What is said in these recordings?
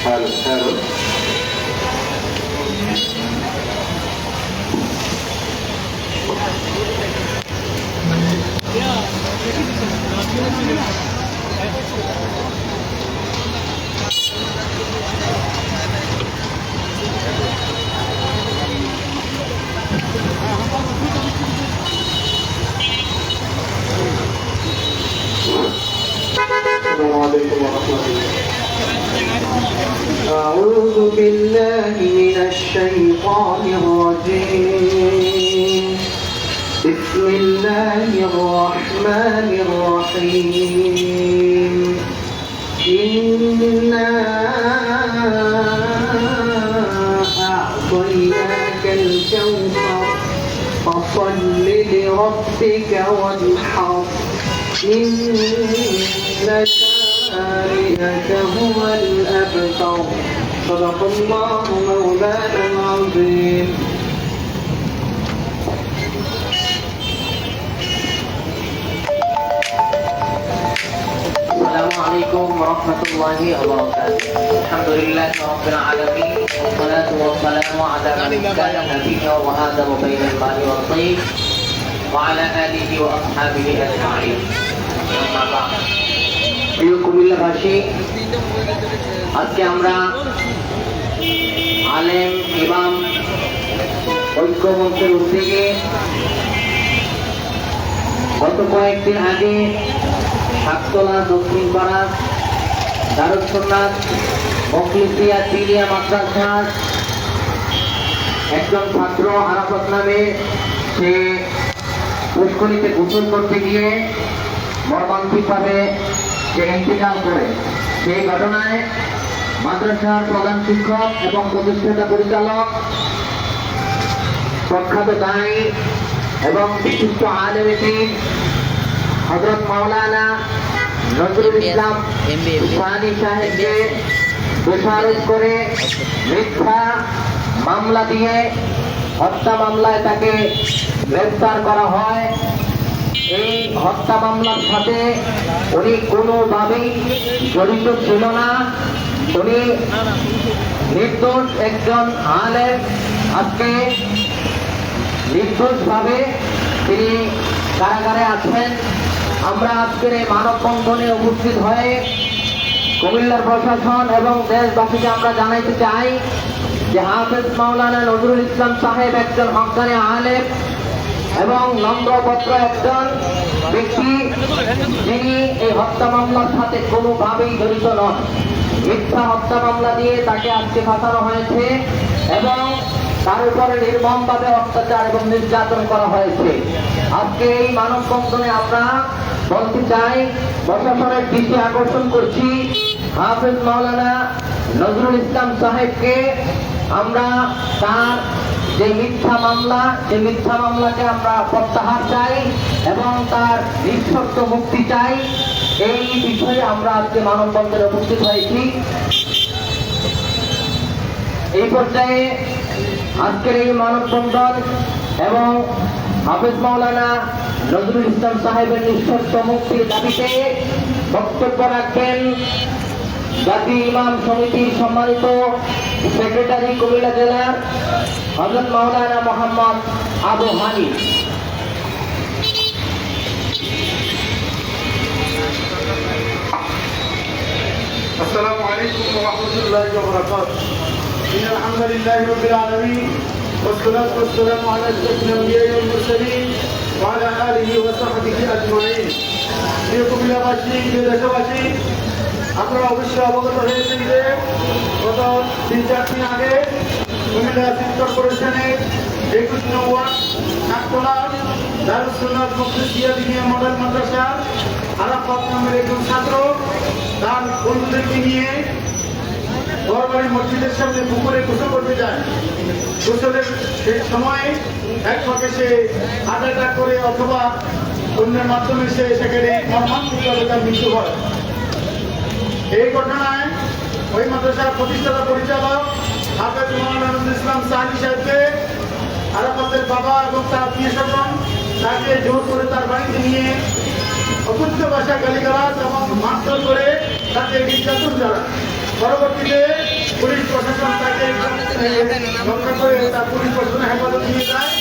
Hello hello. أعوذ بالله من الشيطان الرجيم. بسم الله الرحمن الرحيم. إنا أعطيناك الكوثر فصل لربك وانحر إن شانئك هو الأبتر. صدق الله مولانا العظيم. السلام عليكم ورحمة الله وبركاته. الحمد لله رب العالمين والصلاة والسلام على من كان نبيا وآدم بين الماء والطين وعلى آله وأصحابه أجمعين. أما بعد. প্রিয় কুমিল্লাবাসী, আজকে আমরা আলেম ইমাম ঐক্য মঞ্চের উদ্যোগে গত কয়েকদিন আগে সাততলা দক্ষিণ পাড়া দারুস সুন্নাত মুখলিসিয়া তিলিয়া মাদ্রাসার একজন ছাত্র আরাফাত নামে সে পুষ্করিতে গোসল করতে গিয়ে মর্মান্তিকভাবে সে ইন্তেকাল করে। সেই ঘটনায় মাদ্রাসার প্রধান শিক্ষক এবং প্রতিষ্ঠাতা পরিচালক, প্রখ্যাত দায়ী এবং বিশিষ্ট আলেম দ্বীন হযরত মাওলানা নজরুল ইসলাম সানি সাহেবকে দোষারোপ করে মিথ্যা মামলা দিয়ে হত্যা মামলায় তাকে গ্রেফতার করা হয়। এই হত্যা মামলার সাথে উনি কোনোভাবেই জড়িত ছিল না। উনি নির্দোষ একজন আলেম। আজকে নির্দোষভাবে তিনি কারাগারে আছেন। আমরা আজকের এই মানববন্ধনে উপস্থিত হয়ে কুমিল্লার প্রশাসন এবং দেশবাসীকে আমরা জানাইতে চাই যে হাফেজ মাওলানা নজরুল ইসলাম সাহেব একজন হক্কানি আলেম এবং নম্রভদ্র একজন ব্যক্তি, যিনি এই হত্যা মামলার সাথে কোনোভাবেই জড়িত নন। মিথ্যা হত্যা মামলা দিয়ে তাকে আজকে ফাঁসানো হয়েছে এবং তার উপরে নির্মমভাবে অত্যাচার এবং নির্যাতন করা হয়েছে। আজকে এই মানববন্ধনে আমরা বলতে চাই, প্রশাসনের দৃষ্টি আকর্ষণ করছি, হাফেজ মাওলানা নজরুল ইসলাম সাহেবকে আমরা তার যে মিথ্যা মামলা, সেই মিথ্যা মামলাকে আমরা প্রত্যাহার চাই এবং তার নিঃশর্ত মুক্তি চাই। এই বিষয়ে আমরা আজকে মানববন্ধনে উপস্থিত হয়েছি। এই পর্যায়ে আজকের এই মানববন্ধন এবং হাফেজ মাওলানা নজরুল ইসলাম সাহেবের নিঃশর্ত মুক্তির দাবিতে বক্তব্য রাখবেন জাতীয় ইমাম সমিতির সম্মানিত সেক্রেটারি কুমিল্লা জেলার হযরত মাওলানা মোহাম্মদ আবু হানি। আসসালামু আলাইকুম ওয়া রাহমাতুল্লাহি ওয়া বারাকাতুহু। ইন্নাল হামদুলিল্লাহি রাব্বিল আলামিন ওয়াসসালাতু ওয়াসসালামু আলা আশরাফিল আমবিয়া'i ওয়াল মুরসালিন ওয়া আলা আলিহি ওয়া সাহবিহি আজমাইন। প্রিয় কুমিল্লাবাসী, প্রিয় দেশবাসী, আপনারা অবশ্যই অবগত হয়েছেন যে গত 3-4 দিন আগে কুমিল্লা সিটি কর্পোরেশনের 21 নং ওয়ার্ড সাততলা দারুস সুন্নাত মুখলিসিয়া দিনিয়া মডেল মাদ্রাসার আরাফাত নামের একজন ছাত্র তার বন্ধুদেরকে নিয়ে বড়বাড়ি মসজিদের সামনে পুকুরে গোসল করতে যায়। গোসলের সেই সময় এক ফাঁকে সে হার্ট অ্যাটাক করে অথবা অন্যের মাধ্যমে সে সেখানে মর্মান্তিকভাবে তার মৃত্যু হয়। এই ঘটনায় ওই মাদ্রাসার প্রতিষ্ঠাতা পরিচালক হাফেজ মাওলানা নজরুল ইসলাম সানি সাহেবকে আরাফাতের বাবা এবং তার আত্মীয়স্বজন তাকে জোর করে তার বাড়িতে নিয়ে অকথ্য ভাষা গালিগালাজ এবং মারধর করে তাকে নির্যাতন চালায়। পরবর্তীতে পুলিশ প্রশাসন তাকে রক্ষা করে তার পুলিশ প্রশাসনের হেফাজত নিয়ে যায়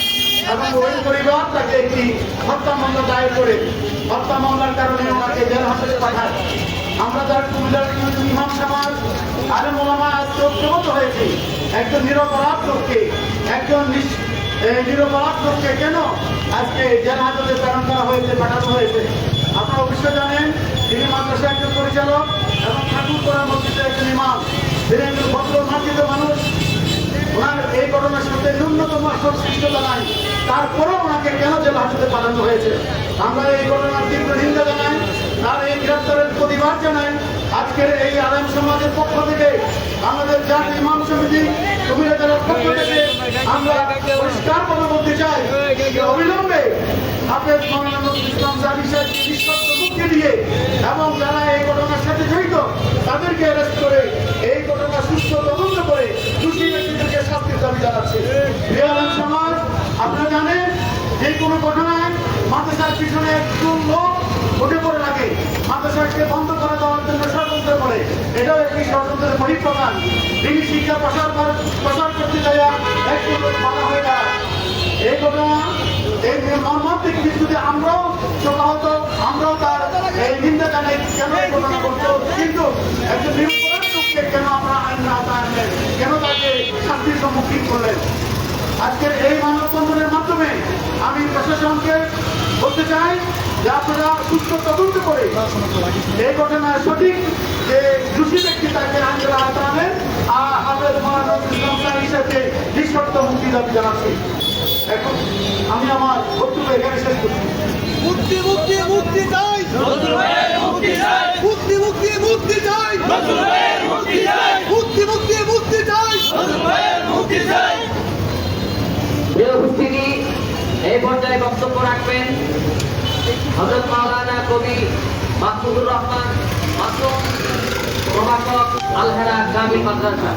এবং ওই পরিবার তাকে একটি হত্যা মামলা দায়ের করে হত্যা মামলার কারণে ওনাকে জেল হাজতে পাঠায়। আমরা যারা কুমিল্লার ইমাম সমাজ আলেম ওলামা ঐক্যবদ্ধ হয়েছি একজন নিরপরাধ লোককে নিরপরাধ লোককে কেন আজকে জেল হাজতে প্রেরণ করা হয়েছে, পাঠানো হয়েছে। আপনারা অবশ্যই জানেন তিনি মাদ্রাসা একজন পরিচালক এবং ঠাকুরপাড়া মসজিদের একজন ইমাম, তিনি একজন ভদ্র মার্জিত মানুষ। ওনার এই ঘটনার সাথে ন্যূনতম সংশ্লিষ্টতা নাই, তারপরেও ওনাকে কেন জেল হাজতে পাঠানো হয়েছে। আমরা এই ঘটনার তীব্র নিন্দা জানাই, তার এই গ্রেফতারের প্রতিবাদ জানাই। আজকের এই আলেম সমাজের পক্ষ থেকে আমাদের জাতীয় ইমাম সমিতি কুমিল্লা জেলার পক্ষ থেকে আমরা পরিষ্কার করে বলতে চাই যে অবিলম্বে হাফেজ মাওলানা নজরুল ইসলাম সাহেব সাহেবকে নিঃশর্ত মুক্তি দিয়ে এবং যারা এই ঘটনার সাথে জড়িত তাদেরকে অ্যারেস্ট করে এই ঘটনা সুস্থ তদন্ত করে দোষী ব্যক্তিদেরকে শাস্তির দাবি জানাচ্ছে। প্রিয় আলেম সমাজ, আপনারা জানেন যে কোনো ঘটনায় মাদ্রাসার পিছনে একজন লোক উঠে পড়ে লাগে, মাদ্রাসাকে বন্ধ করে দেওয়ার জন্য ষড়যন্ত্র করে। এটাও একটি ষড়যন্ত্রের বহিঃপ্রকাশ। তিনি শিক্ষা প্রসার করতে যাইয়া একজন লোক মারা হয়ে যায়। এই ঘটনা এই মর্মান্তিক মৃত্যুতে আমরাও শোকাহত, আমরাও তার এই নিন্দা জানাই কেন এই ঘটনা ঘটল। কিন্তু একজন নিরপরাধ লোককে কেন আপনারা আইন না আনলেন, কেন তাকে শাস্তির সম্মুখীন করলেন? আজকের এই মানববন্ধনের মাধ্যমে আমি প্রশাসনকে বলতে চাই যে আপনারা সুস্থ তদন্ত করে এই ঘটনার সঠিক যে দোষী ব্যক্তি তাকে আইনের আওতায় আনেন আর হাফেজ মাওলানা নজরুল ইসলাম সাহেব হিসেবে নিঃশর্ত মুক্তি দাবি জানাচ্ছি। এখন আমি আমার বক্তব্য এখানে শেষ করছি। মুক্তি মুক্তি মুক্তি চাই, মুক্তি চাই, মুক্তি মুক্তি মুক্তি চাই, মুক্তি চাই, মুক্তি মুক্তি মুক্তি চাই, মুক্তি চাই। প্রিয় উপস্থিতি, এই পর্যায়ে বক্তব্য রাখবেন হযরত মাওলানা কবি মাসুদুর রহমান মাসুম, প্রভাষক আলহেরা কামিল মাদ্রাসা।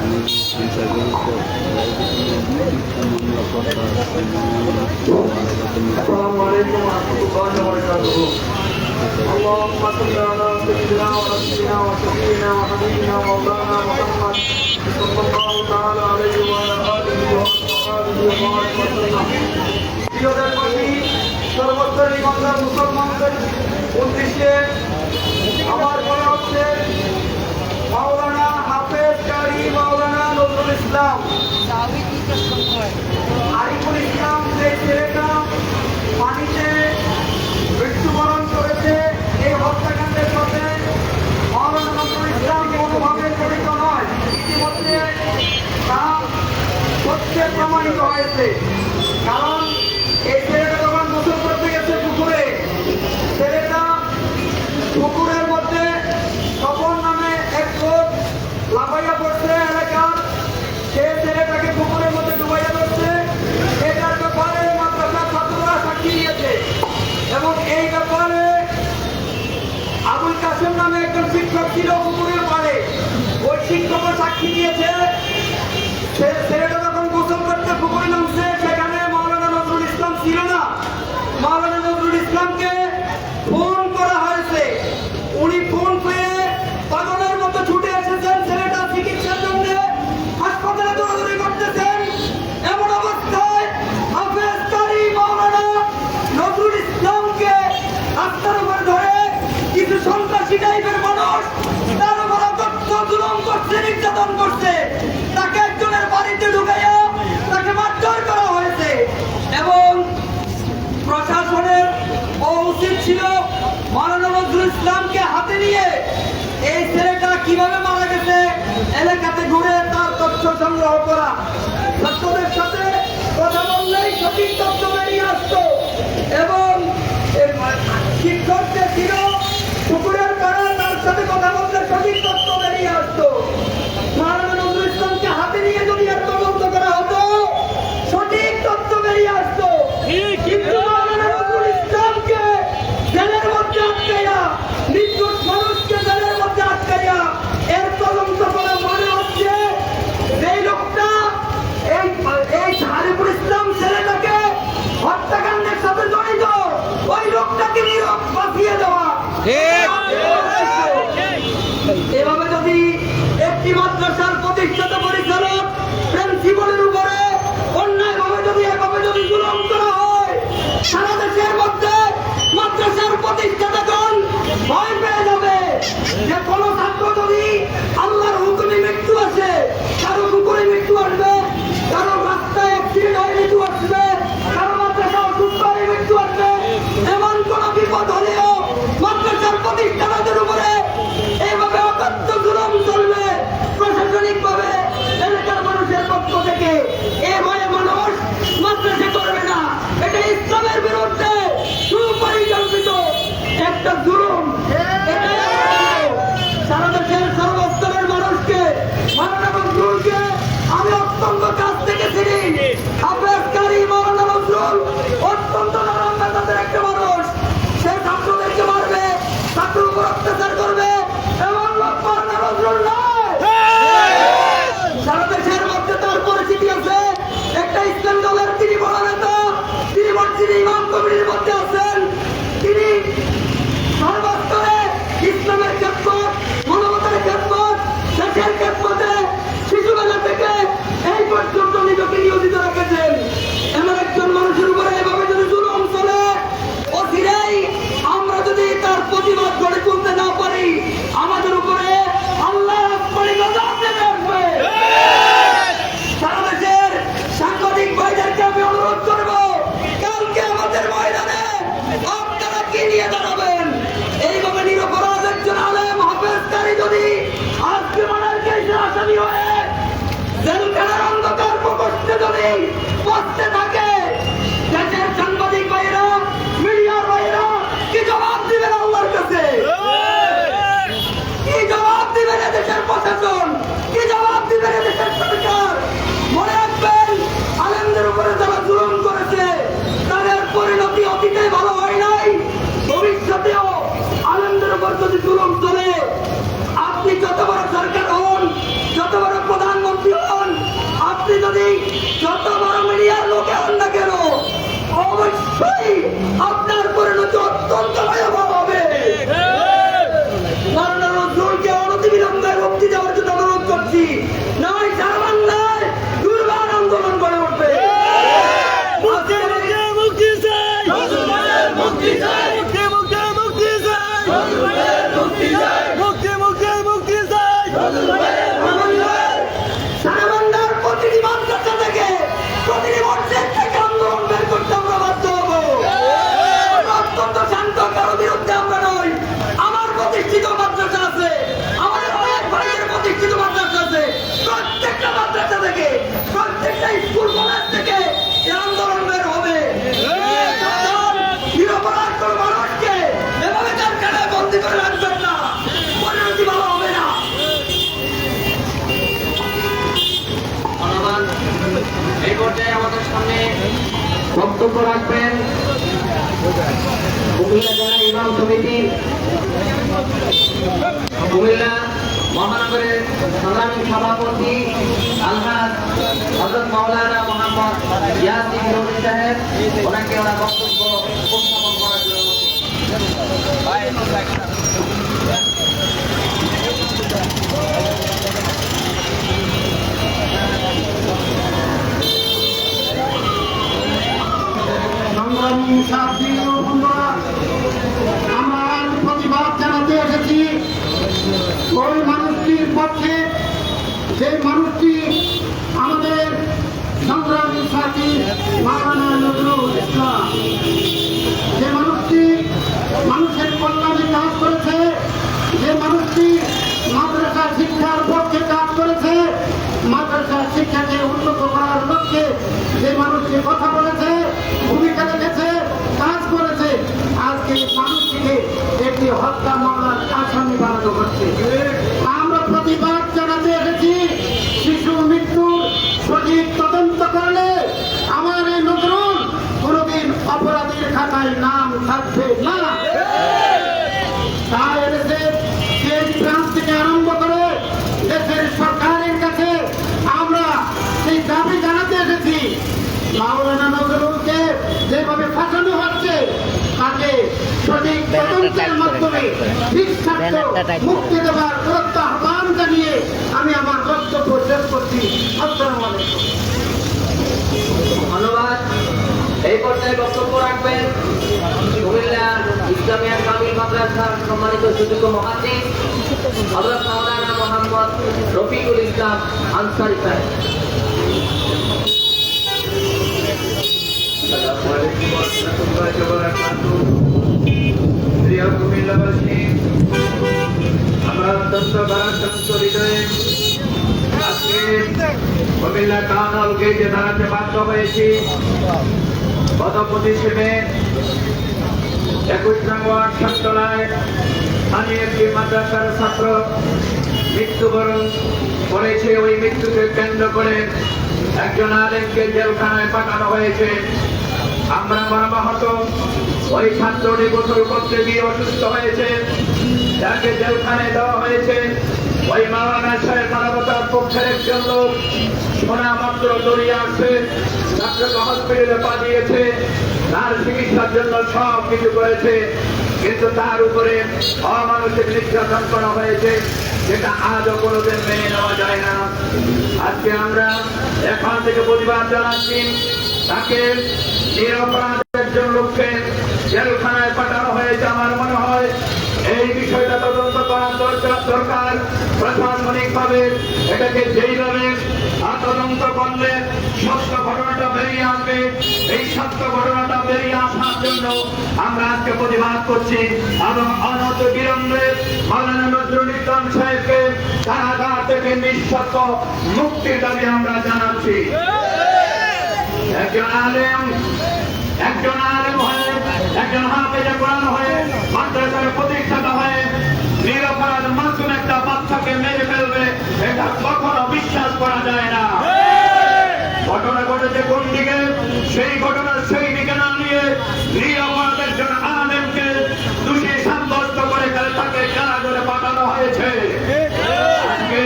আসসালামু আলাইকুম ওয়া রাহমাতুল্লাহি ওয়া বারাকাতুহু। اللهم صل على سيدنا ونبينا وشفيعنا وحبيبنا مولانا محمد صلى الله تعالى عليه وعلى آله وصحبه وسلم। প্রিয় দেশবাসী, সর্বস্তরের বাংলার মুসলমানদের উদ্দেশ্যে আমার বলা হচ্ছে মাওলানা হাফেজ কারি মাওলানা নজরুল ইসলাম আরিফুল ইসলাম, যে ছেলেটা পানিতে মৃত্যুবরণ করেছে, এই হত্যাকাণ্ডের সাথে মাওলানা নজরুল ইসলাম কোনোভাবে জড়িত নয়। ইতিমধ্যে তা সত্যে প্রমাণিত হয়েছে। কারণ এই ছেলেটা যখন গোসল করতে গেছে পুকুরে, ছেলেটা পুকুরের মধ্যে তপন নামে এক লোক লাফাইয়া পড়ছে এলাকার, সে ছেলেটাকে পুকুরের মধ্যে ডুবাইয়া পড়ছে। এটার ব্যাপারে মাদ্রাসার ছাত্ররা সাক্ষী দিয়েছে এবং এই ব্যাপারে আবুল কাসেম নামে একজন শিক্ষক ছিল পুকুরের পাড়ে, ওই শিক্ষকও সাক্ষী দিয়েছে। ছেলেটা যখন গোসল করতে পুকুরে নামছে, সেখানে মাওলানা নজরুল ইসলাম ছিল না। মাওলানা নজরুল ইসলামকে ফোন করা হয়েছে, উনি ফোন পেয়ে পাগলের মতো ছুটে এসেছেন ছেলেটা চিকিৎসার জন্য, হাসপাতালে দৌড়াদৌড়ি করতেছেন। এমন অবস্থায় হাফেজ কারি মাওলানা নজরুল ইসলামকে রাস্তার উপর ধরে কিছু সন্ত্রাসী টাইপের মানুষ তার উপর অকথ্য জুলুম করছে, নির্যাতন করছে। তাকে একজনের বাড়িতে ঢুকাইয়া তাকে মারধর করা হয়েছে এবং প্রশাসনের উচিত ছিল মাওলানা নজরুল ইসলামকে হাতে নিয়ে এই ছেলেটা কিভাবে মারা গেছে এলাকাতে ঘুরে তার তথ্য সংগ্রহ করা। ছাত্রদের সাথে কথা বললেই সঠিক তথ্য বেরিয়ে আসতো এবং শিক্ষক যে ছিল পুকুরের পাড়া, তার সাথে কথা বললে সঠিক তথ্য বেরিয়ে আসতো। মাওলানা নজরুল ইসলামকে হাতে নিয়ে যদি এর তদন্ত করা হতো, সঠিক তথ্য বেরিয়ে আসতো। কিন্তু মাওলানা নজরুল ইসলামকে জেলের মধ্যে আটকাইয়া, নির্দোষ মানুষকে জেলের মধ্যে আটকাইয়া এর তদন্ত করা মনে হচ্ছে এই লোকটা এই আরিফুল ইসলাম ছেলেটাকে হত্যাকাণ্ডের সাথে জড়িত, ওই লোকটাকে নীরব বাঁচিয়ে দেওয়া। এভাবে যদি একটি মাদ্রাসার প্রতিষ্ঠাতা পরিচালক প্রিন্সিপালের উপরে অন্যায়ভাবে যদি এভাবে যদি জুলুম করা হয়, সারা দেশের মধ্যে মাদ্রাসার প্রতিষ্ঠাতাগণ ভয় পেয়ে যাবে যে কোনো ছাত্র যদি আল্লাহর হুকুমে মৃত্যু আসে, কারো কুকুরে মৃত্যু আসবে, কারো রাস্তায় অ্যাক্সিডেন্ট হয়ে মৃত্যু আসবে, কারো মাদ্রাসা অসুস্থ হয়ে মৃত্যু আসবে, এমন কোন বিপদ হলেও মাদ্রাসার প্রতিষ্ঠাতাদের উপরে এইভাবে অকথ্য জুলুম চলবে। প্রশাসনিক ভাবে এলাকার মানুষের পক্ষ থেকে এ ভয়ে মানুষ মাদ্রাসা করবে না। এটা ইসলামের বিরুদ্ধে সুপরিকল্পিত একটা জুলুম। এটাই সারা দেশের সর্বস্তরের মানুষকে, মাওলানা নজরুলকে আমি অত্যন্ত কাছ থেকে চিনি। হাফেজ কারি মাওলানা নজরুল অত্যন্ত নরম মেজাজের একটা মানুষ। সে ছাত্রদেরকে মারবে, ছাত্রের উপর অত্যাচার করবে, এমন লোক মাওলানা নজরুল নয়। সারা দেশের মধ্যে তার পরিচিতি আছে। একটা ইসলাম দলের তিনি বড় নেতা, তিনি মসজিদে ইমাম কমিটির মধ্যে আছেন। তিনি সর্বস্তরে ইসলামের খেদমত, মানবতার খেদমত, দেশের খেদমতে শিশুবেলা থেকে এই পর্যন্ত নিজেকে নিয়োজিত রেখেছেন। এমন একজন মানুষের উপরে এভাবে যদি জুলুম চলে, অচিরেই আমরা যদি তার প্রতিবাদ গড়ে তুলতে না পারি, আমাদের উপরে আল্লাহ রাব্বুল গজব নেমে আসবে। সারা দেশের সাংবাদিক ভাইদেরকে আমি অনুরোধ করব, কালকে আমাদের ময়দানে আপনারা কি নিয়ে দাঁড়াবেন? এইভাবে নিরপরাধ একজন আলেম হাফেজ কারি যদি আজকে মানের কেসের আসামি হয়ে জেলখানার অন্ধকার প্রকোষ্ঠে যদি বসতে থাকে, দেশের সাংবাদিক ভাইরা, মিডিয়ার ভাইরা কি জবাব দিবেন আল্লাহর কাছে? কি জবাব দিবেন দেশের প্রশাসন? কি জবাব দিবেন দেশের সরকার? মনে রাখবেন, আলেমদের উপরে যারা জুলুম করেছে তাদের পরিণতি অতীতে ভালো হয় নাই, ভবিষ্যতেও আলেমদের উপর যদি জুলুম চলে, আপনি যত বড় সরকার হন, যত বড় প্রধানমন্ত্রী হন, আপনি যদি যত বড় মিডিয়ার লোকে হন না কেন, অবশ্যই আপনার পরিণতি অত্যন্ত ভয়াবহ হবে। মাওলানা নজরুলকে অনতিবিলম্বে মুক্তি দেওয়ার জন্য অনুরোধ করছি, নয় সারা বাংলায় দুর্বার আন্দোলন গড়ে উঠবে। সারা বাংলার প্রতিটি মাদ্রাসা থেকে, প্রতিটি মসজিদ থেকে আন্দোলন বের করতে আমরা বাধ্য হবো। অত্যন্ত শান্ত, কারো বিরুদ্ধে আমরা নই। আমার প্রতিষ্ঠিত মাদ্রাসা আছে, আমাদের অনেক ভাইয়ের প্রতিষ্ঠিত মাদ্রাসা আছে। প্রত্যেকটা মাদ্রাসা থেকে, প্রত্যেকটা স্কুল কলেজ থেকে এই আন্দোলন বের হবে। নিরপরাধ কোন মানুষকে এভাবে কারখানায় বন্দী করে রাখবেন না, পরিণতি ভালো হবে না। ধন্যবাদ। এই পর্যায়ে আমাদের সামনে বক্তব্য রাখবেন কুমিল্লা জেলা ইমাম সমিতি, কুমিল্লা মহানগরের সংগ্রামী সভাপতি আলহাজ হযরত মাওলানা মোহাম্মদ ইয়াসিন নূরী সাহেব। ওনাকে ওনার বক্তব্য উপস্থাপন করার জন্য সংগ্রামী সাথী ও বন্ধুরা, আমরা আজ প্রতিবাদ জানাতে এসেছি ওই মানুষটির পক্ষে, যে মানুষটি আমাদের সংগ্রামী সাথী মাওলানা নজরুল ইসলাম, যে মানুষটি মানুষের কল্যাণে কাজ করেছে, যে মানুষটি মাদ্রাসা শিক্ষার পক্ষে কাজ করেছে, মাদ্রাসা শিক্ষাকে উন্নত করার লক্ষ্যে যে মানুষটি কথা বলেছে, ভূমিকা রেখেছে, কাজ করেছে, আজকে মানুষটিকে একটি হত্যা মামলার আসামি বানানো হচ্ছে। আমরা প্রতিবাদ জানাতে এসেছি, শিশু মৃত্যুর সঠিক তদন্ত করলে আমার এই নজরুল কোনদিন অপরাধীর খাতায় নাম থাকবে না। তাই দেশের স্টেট ব্রাঞ্চ থেকে আরম্ভ করে দেশের সরকারের কাছে আমরা সেই দাবি জানাতে এসেছি, মাওলানা নজরুলকে যেভাবে ফাঁসানো হচ্ছে তাকে সঠিক তদন্তের মাধ্যমে ঠিক মুক্তি দেওয়ার আহ্বান জানিয়ে আমি এই পর্যায়ে বক্তব্য রাখবেন কুমিল্লা ইসলামিয়া কামিল মাদ্রাসার সম্মানিত সুযোগ্য মহাসিন হযরত মাওলানা মোহাম্মদ রফিকুল ইসলাম আনসারী সাহেব। আসসালামু আলাইকুম ওয়া রাহমাতুল্লাহি ওয়া বারাকাতুহু। প্রিয় কুমিল্লাবাসী, আমরা অত্যন্ত ভারাক্রান্ত হৃদয়ে আজকে কুমিল্লা টাউন হল গেটে দাঁড়াতে বাধ্য হয়েছি। গত 25শে মে 21 নং ওয়ার্ড সাততলায় স্থানীয় একটি মাদ্রাসার ছাত্র মৃত্যুবরণ করেছে। ওই মৃত্যুকে কেন্দ্র করে একজন আলেমকে জেলখানায় পাঠানো হয়েছে। আমরা মর্মাহত। ওই ছাত্রটি গোসল করতে গিয়ে অসুস্থ হয়েছে, তাকে জেলখানায় দেওয়া হয়েছে। ওই মাওলানা সাহেব মানবতার পক্ষের একজন লোক শোনা মাত্র দৌড়িয়ে আসছে, ছাত্রকে হসপিটালে পাঠিয়েছে, তার চিকিৎসার জন্য সব কিছু করেছে, কিন্তু তার উপরে অমানসিক নির্যাতন করা হয়েছে, যেটা আজও কোনোদিন মেনে নেওয়া যায় না। আজকে আমরা এখান থেকে প্রতিবাদ জানাচ্ছি। তাকে নিরপরাধ একজন লোককে জেলখানায় পাঠানো হয়েছে। আমার মনে হয় এই বিষয়টা তদন্ত করা দরকার। প্রশাসনিক ভাবে এটাকে যেইভাবে তদন্ত করলে সত্য ঘটনাটা বেরিয়ে আসবে, এই সত্য ঘটনাটা বেরিয়ে আসার জন্য আমরা আজকে প্রতিবাদ করছি এবং অনত বিলম্বে মাওলানা নজরুল ইসলাম সাহেবকে কারাগার থেকে নিঃশর্ত মুক্তির দাবি আমরা জানাচ্ছি। একজন আলেম হয়ে, একজন হাফেজে কোরআন হয়ে, মাদ্রাসার প্রতিষ্ঠাতা হয়ে নিরপরাধ মাসুম একটা বাচ্চাকে মেরে ফেলবে, এটা কখনো বিশ্বাস করা যায় না। ঘটনা ঘটেছে কোন দিকে, সেই ঘটনা সেই দিকে না নিয়ে নিরপরাধ একজন আলেমকে দোষী সাব্যস্ত করে তাকে কারাগারে পাঠানো হয়েছে। আজকে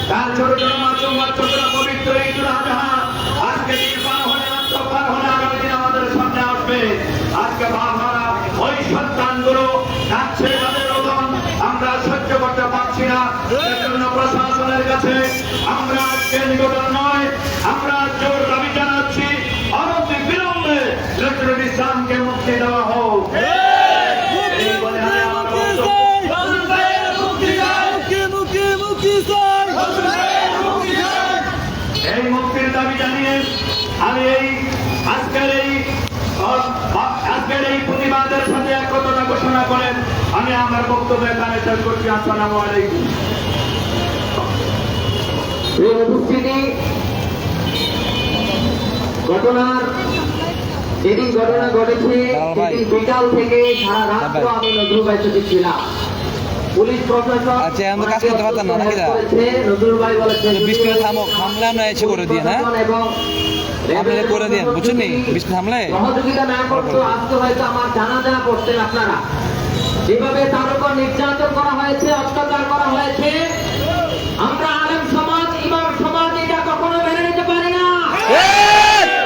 তার ছোট ছোট মাসুম বাচ্চারা পবিত্র ঈদুল আজহা আজকে আগামী দিন আমাদের সামনে আসবে। আজকে বাবারা ওই সন্তানগুলো কাছে তাদের ওজন আমরা সহ্য করতে পারছি না। সেজন্য প্রশাসনের কাছে আমরা আজকে নিবেদন নয়, আমরা জোর দাবি জানাচ্ছি অনতি বিলম্বে নজরুল ইসলামকে মুক্তি দেওয়া হোক। এই বলে আমি আমার বক্তব্য এই মুক্তির দাবি জানিয়ে আমি এই আজকের এই প্রতিবাদের সাথে একতা ঘোষণা করেন আমি আমার বক্তব্য এখানে শেষ করছি। আসসালামু আলাইকুম। উপস্থিতি ঘটনার যেদিন ঘটনা ঘটেছে সেদিন বিকাল থেকে সারা রাত্র আমি নজরুল ভাই সাথে ছিলাম। পুলিশ প্রশাসন আচ্ছা, আমরা কাজ করতে পারতাম না নাকি? নজরুল ভাই বলেছেন বৃষ্টি থামলে আমরা এসে করে দিয়ে না, আপনারা করে দেন, বুঝছেন নি? বৃষ্টি থামলে সহযোগিতা না করতো আজকে হয়তো আমার জানাজা পড়তেন আপনারা। যেভাবে তার উপর নির্যাতন করা হয়েছে, অত্যাচার করা হয়েছে, আমরা আলেম সমাজ, ইমাম সমাজ এটা কখনো মেনে নিতে পারি না।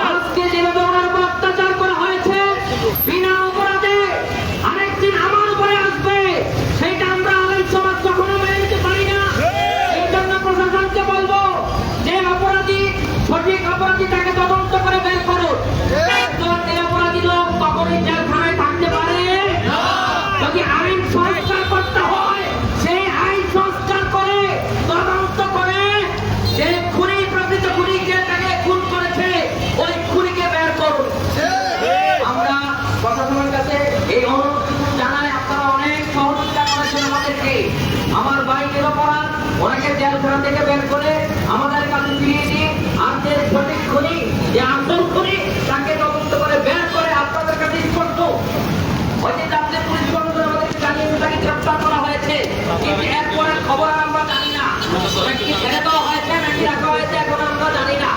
আজকে যেভাবে ওনার উপর অত্যাচার করা হয়েছে, বিনা অপরাধে আরেকদিন আমার উপরে আসবে, সেটা আমরা আলেম সমাজ কখনো মেনে নিতে পারি না। এই জন্য প্রশাসনকে বলবো যে অপরাধী, সঠিক অপরাধী তাকে তদন্ত করে বের করুন। একজন নিরপরাধী লোক কখনোই জেলখানায় থাকতে পারে। যদি আইন সংস্কার করতে হয়, সেই আইন সংস্কার করে তদন্ত করে যে খুনি, প্রকৃত খুনিকে তাকে খুন করেছে, ওই খুনিকে বের করুন। আমরা প্রশাসনের কাছে এই অনুরোধ জানাই, আপনারা অনেক সহযোগিতা করেছেন আমাদেরকে। আমার ভাই নিরপরাধ, ওনাকে জেলখানা থেকে বের করে আমাদের কাছে ফিরিয়ে দিন। আর যে সঠিক খুনি, যে আসল খুনি, তাকে তদন্ত করে বের করে আপনাদের কাছে স্পষ্ট। ওই যে যাদের পুলিশ কর্মীরা আমাদেরকে জানিয়েছে তাকে গ্রেপ্তার করা হয়েছে, কিন্তু এরপরের খবর আমরা জানি না। নাকি ছেড়ে দেওয়া হয়েছে নাকি রাখা হয়েছে এখন আমরা জানি না।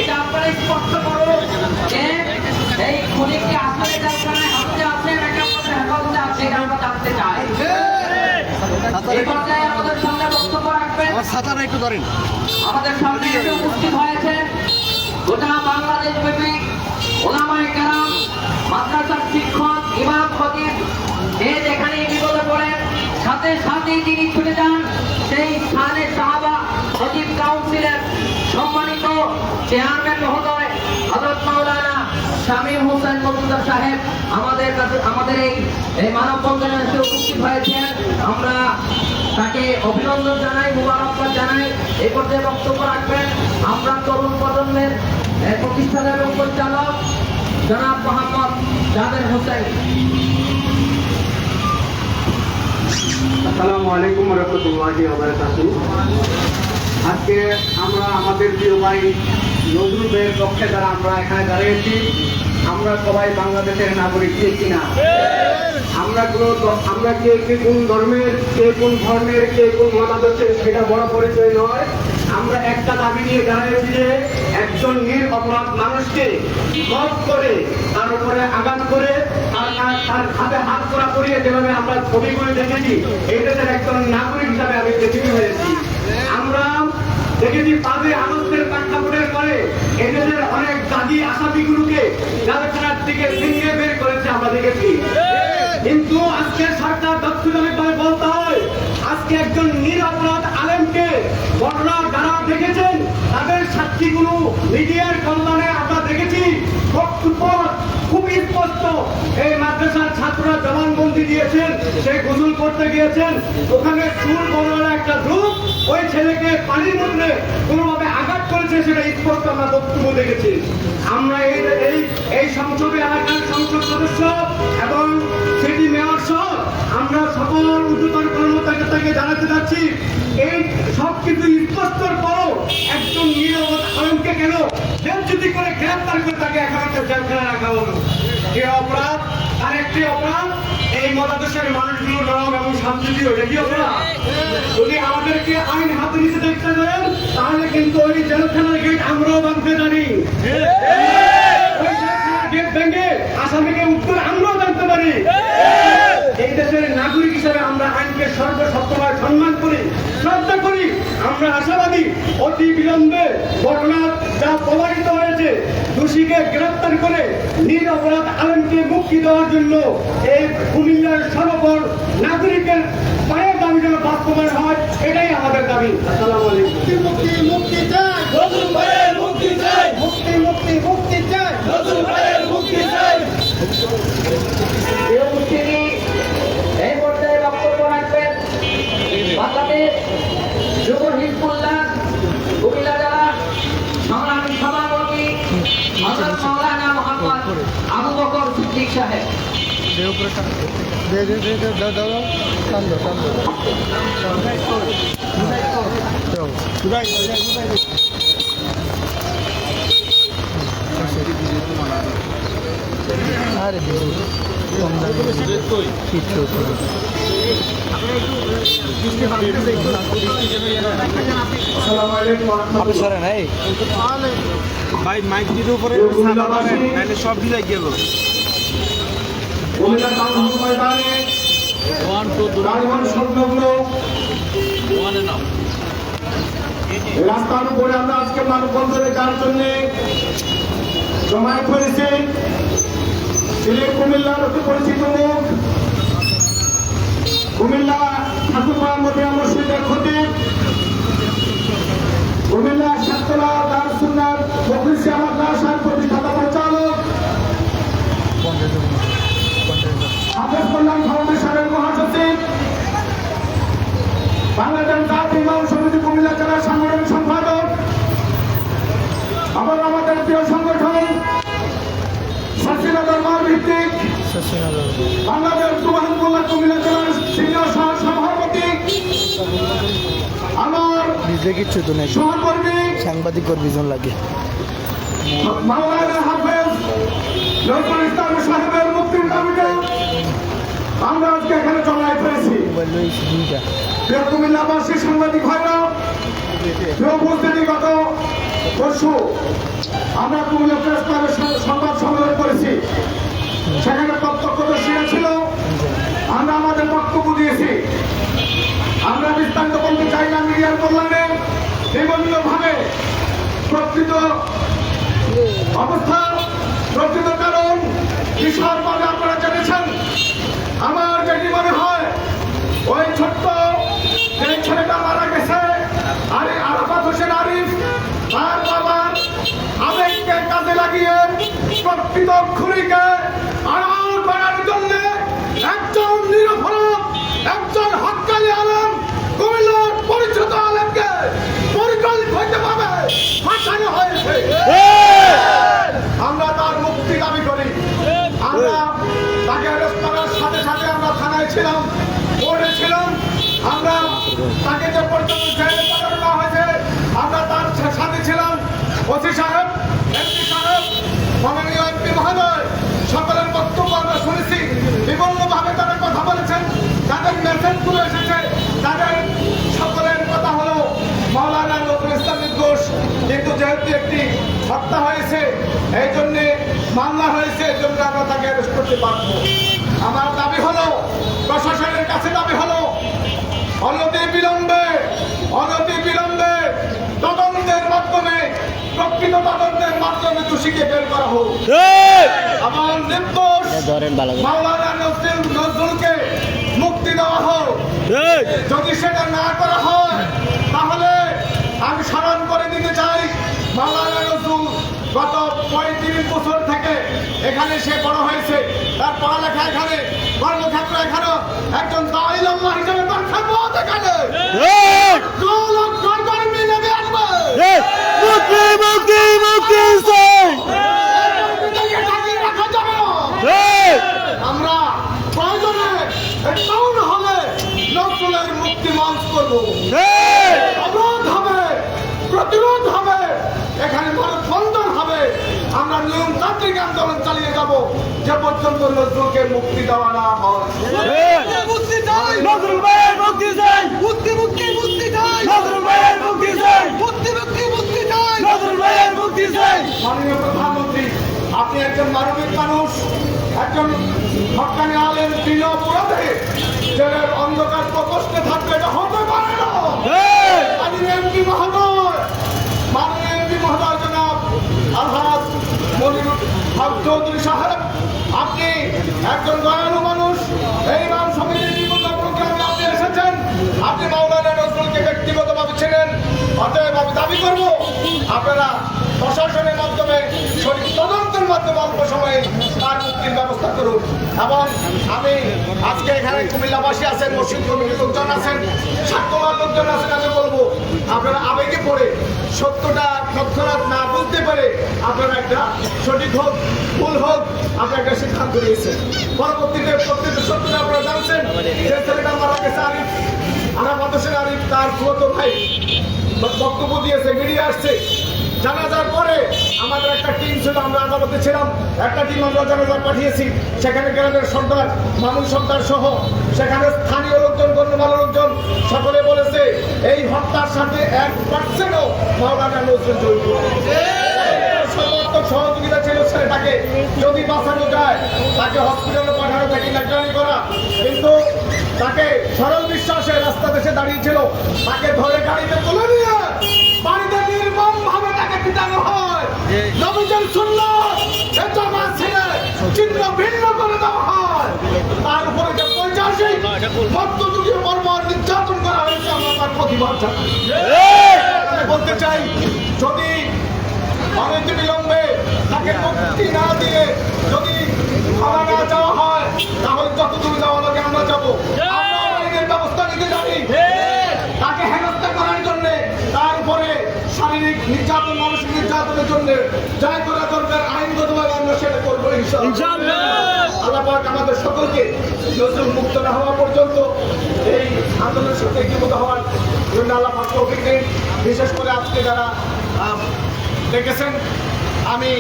এটা আপনারা স্পষ্ট করুন যে এই খুনিকে আসলে জেলখানায় হাতে আছে নাকি আমাদের হেফাজতে আছে, এটা আমরা জানতে চাই। এই পর্যায়ে আমাদের সামনে বক্তব্য রাখবেন, আমাদের সামনে এসে উপস্থিত হয়েছে গোটা বাংলাদেশ ব্যাপী ওলামায়ে কেরাম, মাদ্রাসার শিক্ষক, ইমাম, খতিব, যে যেখানে বিপদে পড়েন সাথে সাথেই তিনি ছুটে যান সেই স্থানে সাহাবা, খতিব, কাউন্সিলর সম্মানিত চেয়ারম্যান মহোদয় হযরত মাওলানা শামীম হোসেন মজুমদার সাহেব আমাদের এই মানববন্ধনে এসে উপস্থিত হয়েছেন। আমরা তাকে অভিনন্দন জানাই, মুবারকবাদ জানাই। এই পর্যায়ে বক্তব্য রাখবেন আমরা তরুণ প্রজন্মের প্রতিষ্ঠানের এবং পরিচালক জনাব মোহাম্মদ জাবের হোসেন। আসসালামু আলাইকুম রহমতুল্লাহি ওয়া বারাকাতুহু। আজকে আমরা আমাদের প্রিয় ভাই নজরুল ভাইয়ের পক্ষে যারা আমরা এখানে দাঁড়িয়েছি, আমরা সবাই বাংলাদেশের নাগরিক, ঠিক কিনা? আমরা কে কোন ধর্মের, কে কোন ধর্মের, কে কোন মতাদর্শের সেটা বড় পরিচয় নয়। আমরা একটা দাবি নিয়ে দাঁড়িয়েছি যে একজন নিরপরাধ মানুষকে মত করে তার উপরে আঘাত করে তার হাতে হাত করা করিয়ে যেভাবে আমরা ছবি করে দেখেছি, এই দেশের একজন নাগরিক হিসাবে আমি পৃথিবী হয়েছি। আমরা দেখেছি 5 আগস্টের প্রেক্ষাপটের পরে এদেশের অনেক জাতি আসামিগুলোকে জেলখানার থেকে ভেঙে বের করেছে আমরা দেখেছি। কিন্তু আজকে সরকার তৎক্ষণাৎভাবে বলতে হয়, আজকে একজন নিরপরাধ আলেমকে বড়রা যারা দেখেছেন তাদের সাক্ষীগুলো মিডিয়ার কল্যাণে আমরা দেখেছি। বক্তব্য খুব স্পষ্ট, এই মাদ্রাসার ছাত্ররা জবানবন্দি দিয়েছেন, সে গোসল করতে গিয়েছেন, ওখানে চুল বড়রা একটা গ্রুপ ওই ছেলেকে পানির মধ্যে কোনোভাবে আঘাত করেছে, সেটা স্পষ্ট আমরা বক্তব্য দেখেছি। আমরা এই সংসদে এলাকার সংসদ সদস্য এবং সিটি মেয়র সহ আমরা সকল উচ্চতর কর্মকর্তাকে জানাতে চাচ্ছি, এই সব কিছু স্পষ্টর পরও একজন নিরপরাধ আলেমকে কেন জেলচ্যুতি করে গ্রেফতার করে তাকে এখানে জেলখানায় রাখা হলো? এ অপরাধ, আর একটি অপরাধ এই মতাদর্শের মানুষগুলো নরম এবং শান্তিপ্রিয়, এটা কি অপরাধ? যদি আমাদেরকে আইন হাতে নিতে দেখতে দেন তাহলে কিন্তু ওই জেলখানার গেট আমরাও ভাঙতে জানি, ওই জেলখানার গেট ভেঙে আসামিকে উত্তর আমরাও জানতে পারি। এই দেশের নাগরিক হিসেবে আমরা আইনকে সর্বসত্তভাবে সম্মান করি, শ্রদ্ধা করি। আমরা আশাবাদী অতি বিলম্বে ঘটনা যা প্রমাণিত হয়েছে, দোষীকে গ্রেফতার করে নিরপরাধ আলেমকে মুক্তি দেওয়ার জন্য এই কুমিল্লার সর্বপর নাগরিকের পায়ের দাবি যেন বাস্তবায়ন হয়, এটাই আমাদের দাবি। আসসালামু আলাইকুম। মুক্তি মুক্তি চাই, নজরুল ভাইয়ের মুক্তি চাই, মুক্তি মুক্তি মুক্তি চাই, নজরুল ভাইয়ের মুক্তি চাই। এই পর্যায়ে বক্তব্য রাখবেন বাংলাদেশ যুব হিজবুল্লাহ কুমিল্লা জেলা সংগ্রামী সভাপতি হযরত মাওলানা মোহাম্মদ আবু বকর সিদ্দিক সাহেব। আসসালামু আলাইকুম ওয়া আপনি সরেন এই ভাই মাইক দিতে উপরে সাদা করেন, নাহলে সব দিলে গেল। কুমিল্লা টাউন হল ময়দানে 1 2 3 গাড়িঘর সংলগ্ন 1 নাও। রাস্তার উপরে আমরা আজকে মানববন্ধনে যাওয়ার জন্য জমায়েত হয়েছি। তিনি কুমিল্লার অতি পরিচিত মুখ, কুমিল্লা ঠাকুরপাড়া মদিনা মসজিদের খতিব, কুমিল্লা সাততলা দারুস সুন্নাত মুখলিসিয়া মাদ্রাসার প্রতিষ্ঠাতা পরিচালক, হাফেজ কল্যাণ ফাউন্ডেশনের মহাসচিব, বাংলাদেশ জাতীয় ইমাম সমিতি কুমিল্লা জেলা সাংগঠনিক সম্পাদক, আবার আমাদের প্রিয় সংগঠন শাসিনা দরবার ভিত্তিক বাংলাদেশ যুব হিজবুল্লাহ কুমিল্লা জেলার সিনিয়র সভাপতি, আমার কিচ্ছু তো নাই, সহকর্মী সাংবাদিক কর্মীজন লাগে। মাওলানা হাফেজ নজরুল ইসলাম সাহেবের মুক্তির দাবিতে আমরা আজকে এখানে জমায়েত হয়েছি। প্রিয় কুমিল্লাবাসী সাংবাদিক ভাইরা, প্রিয় উপস্থিতি, গত পরশু আমরা কুমিল্লা প্রেস ক্লাবের সংবাদ সম্মেলন করেছি। সেখানে প্রত্যক্ষদর্শীরা ছিল, আমরা আমাদের বক্তব্য দিয়েছি। আমরা বিস্তারিত বলতে চাই না, মিডিয়ার কল্যাণে বিভিন্নভাবে প্রকৃত অবস্থা, প্রকৃত কারণ বিশালভাবে আপনারা জেনেছেন। আমার যেটি মনে হয়, ওই ছোট্ট যে ছেলেটা মারা গেছে, আরাফাত হোসেন আরিফ, তার করতে পারব। আমার দাবি হলো, প্রশাসনের কাছে দাবি হলো, অনতি বিলম্বে তদন্তের মাধ্যমে, প্রকৃত তদন্তের মাধ্যমে দোষীকে বের করা হোক। আমার নির্দোষ মাওলানা নজরুলকে মুক্তি দেওয়া হোক। যদি সেটা না করা হয় তাহলে আমি স্মরণ করে দিতে চাই, মাওলানা নজরুল গত 35 বছর থেকে এখানে সে বড় হয়েছে, তার পড়ালেখা এখানে, কর্মক্ষেত্র এখানে, একজন দাঈল আল্লাহ হিসেবে তার খেদমত এখানে। কর্মী নেমে আসবে। ঢাকিয়ে রাখা যাবে না। আমরা প্রয়োজনে টাউন হলে নজরুলের মুক্তি মঞ্চ করবো। অবরোধ হবে, প্রতিরোধ হবে, এখানে মানববন্ধন হবে। আমরা নিয়মতান্ত্রিক আন্দোলন চালিয়ে যাব যে পর্যন্ত নজরুলকে মুক্তি দেওয়া না হয়। মুক্তি চাই, নজরুল ভাইয়ের মুক্তি চাই, মুক্তি চাই, নজরুল ভাইয়ের মুক্তি চাই, মুক্তি চাই, নজরুল ভাইয়ের মুক্তি চাই। মাননীয় প্রধানমন্ত্রী, আপনি একজন মানবিক মানুষ, একজন হক্কানি আলেম, প্রিয় অপরাধে জেলের অন্ধকার প্রকোষ্ঠে থাকবে, এটা হতে পারে না। মাননীয় এমপি মহোদয় জনাব আলহাজ মনিরুল হক চৌধুরী সাহেব, আপনি একজন দয়ালু মানুষ, এই ইমাম সমিতির বিপদ প্রোগ্রামে আপনি এসেছেন, আপনি মাওলানা নজরুলকে ব্যক্তিগতভাবে ছিলেন। অতএব আমি দাবি করব, আপনারা প্রশাসনের মাধ্যমে, সঠিক তদন্তের মাধ্যমে অল্প সময়ে তার মুক্তির ব্যবস্থা করুন। এবং আমি আজকে এখানে কুমিল্লাবাসী আছেন, মসজিদ কমিটির লোকজন আছেন, স্বার্থবান লোকজন আছেন, আমি বলবো আপনারা আবেগে পড়ে সত্যটা তৎক্ষণাৎ না বলতে পারে আপনারা একটা সঠিক হোক ভুল হোক আপনারা একটা সিদ্ধান্ত নিয়েছেন। পরবর্তীতে প্রত্যেকটা সত্যটা আপনারা জানছেন যে ছেলেটা মারা গেছে আরিফ, আনাম হোসেন আরিফ, তার ফুফাতো ভাই বক্তব্য দিয়েছে, মিডিয়া আসছে। জানাজার পরে আমাদের একটা টিম ছিল, আমরা আদালতে ছিলাম, একটা টিম আমরা জানাজা পাঠিয়েছি। সেখানে গ্রামের সর্দার, মামুন সর্দার সহ সেখানে স্থানীয় লোকজন, গণ্যমান্য লোকজন সকলে বলেছে এই হত্যার সাথে 1%ও মাওলানা নজরুল জড়িত। সমর্থক সহযোগিতা ছিল ছেলেটাকে যদি বাঁচানো যায়, তাকে হসপিটালে পাঠানো, তাকে লেটারি করা, কিন্তু তাকে সরল বিশ্বাসে রাস্তা দেশে দাঁড়িয়েছিল, তাকে ধরে গাড়িতে তুলে নিয়ে বাড়িতে নির্মম ভাবে তাকে পিটানো হয়। নবীদের সুন্নাত এটা ছেলে চিহ্ন ভিন্ন করে দেওয়া হয়। তার উপরে যে 85 মধ্যযুগীয় বর্বর নির্যাতন করা হয়েছে, আমরা তার প্রতিবাদ জানাই। বলতে চাই, যদি অনতি বিলম্বে তাকে মুক্তি না দিয়ে যদি মারা না যাওয়া হয়, তাহলে যতদূর যাওয়া লাগে আমরা যাবো। আমরা আইনের ব্যবস্থা নিতে জানি। তাকে হেনস্থা করার জন্য, তার উপরে শারীরিক নির্যাতন, মানসিক নির্যাতনের জন্য যাই করা দরকার আইনগতভাবে আমরা সেটা করবো ইনশাআল্লাহ। আল্লাহ পাক আমাদের সকলকে নজরুল মুক্ত না হওয়া পর্যন্ত এই আন্দোলনের সাথে একীভূত হওয়ার জন্য আল্লাহ পাক তৌফিক দিন। বিশেষ করে আজকে যারা দেখেছেন, আমি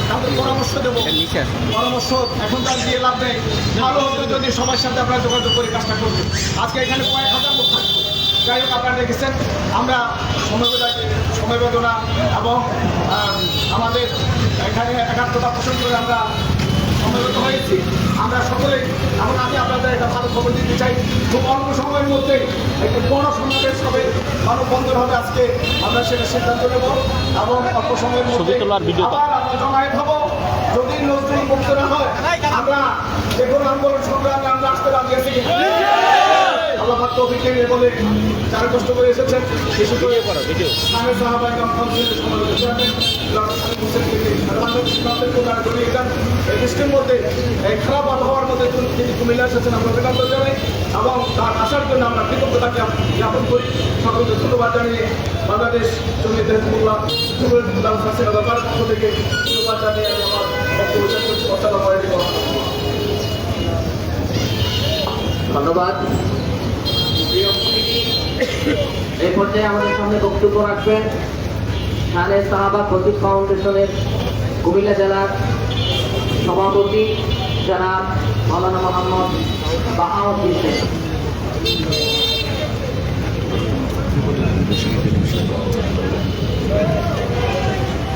তাদের পরামর্শ দেবো। পরামর্শ এখন তার দিয়ে লাভ নেই, ভালো হতো যদি সবার সাথে আপনারা যোগাযোগ করে কাজটা করবেন। আজকে এখানে কয়েক হাজার লোক থাকবে। যাই হোক, আপনারা দেখেছেন আমরা সমবেদনা এবং আমাদের এখানে একাত্মতা পোষণ করে আমরা সমবেত হয়েছি। আমরা সকলেই, এখন আমি আপনাদের একটা ভালো খবর দিতে চাই, খুব অল্প সময়ের মধ্যে একটা বড় সমাবেশ হবে, মানববন্ধন হবে। আজকে আমরা সেটা সিদ্ধান্ত নেব এবং অল্প সময়ের মধ্যে আবার আমরা জমায়েত হব। যদি নজরুল মুক্ত না হয়, আমরা যে কোনো আন্দোলন সংগ্রামে আমরা আসতে রাজি আছি। আল্লাহ পাক তৌফিক দিন বলে যারা কষ্ট করে এসেছেন, বিশেষ করে সাহেব সাহাবায়ে কামসালের এই বৃষ্টির মধ্যে, এই খারাপ আবহাওয়ার মধ্যে তিনি কুমিল্লা এসেছেন, আমরা অভিনন্দন জানাই এবং তার আসার জন্য আমরা কৃতজ্ঞতাকে জ্ঞাপন করি। সকলকে ধন্যবাদ জানিয়ে বাংলাদেশ জমিয়ত হিজবুল্লাহ ব্যাপার পক্ষ থেকে ধন্যবাদ জানিয়ে আমি আমার বক্তব্য শেষ করছি। আসসালামু আলাইকুম। ধন্যবাদ। এই পর্যায়ে আমাদের সামনে বক্তব্য রাখবেন শানে সাহাবা খতিব ফাউন্ডেশনের কুমিল্লা জেলার সভাপতি জনাব মাওলানা মোহাম্মদ বাহাউদ্দিন শেখ।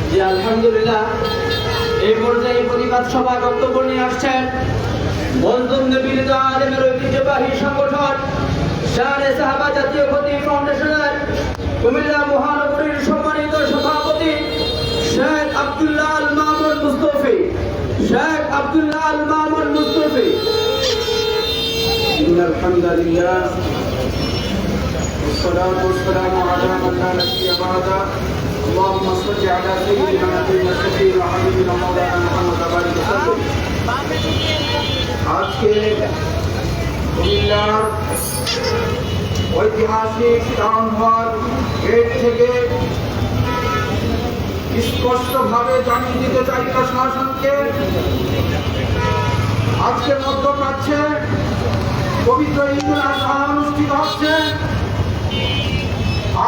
জি আলহামদুলিল্লাহ, এই পর্যায়ে প্রতিবাদ সভায় বক্তব্য নিয়ে আসছেন মজলুম নিপীড়িত আলেমের ঐতিহ্যবাহী সংগঠন শানে সাহাবা জাতীয় ক্ষতি ফাউন্ডেশনের কুমিল্লা মহানগরীর সম্মানিত সভাপতি শেখ আব্দুল্লাহ আল মামুন মুস্তফি। শেখ আব্দুল্লাহ আল মামুন মুস্তফি। إن الحمد لله والصلاة والسلام على من لا نبي بعده اللهم صل على سيدنا نبينا الشفيع وحبيبنا مولانا محمد وبارك وسلم আজকে কুমিল্লার ঐতিহাসিক টাউন হল গেট থেকে স্পষ্টভাবে জানিয়ে দিতে চাই প্রশাসনকে আজকে মধ্যপ্রাচ্যে পবিত্র ঈদুল আজহা অনুষ্ঠিত হচ্ছে।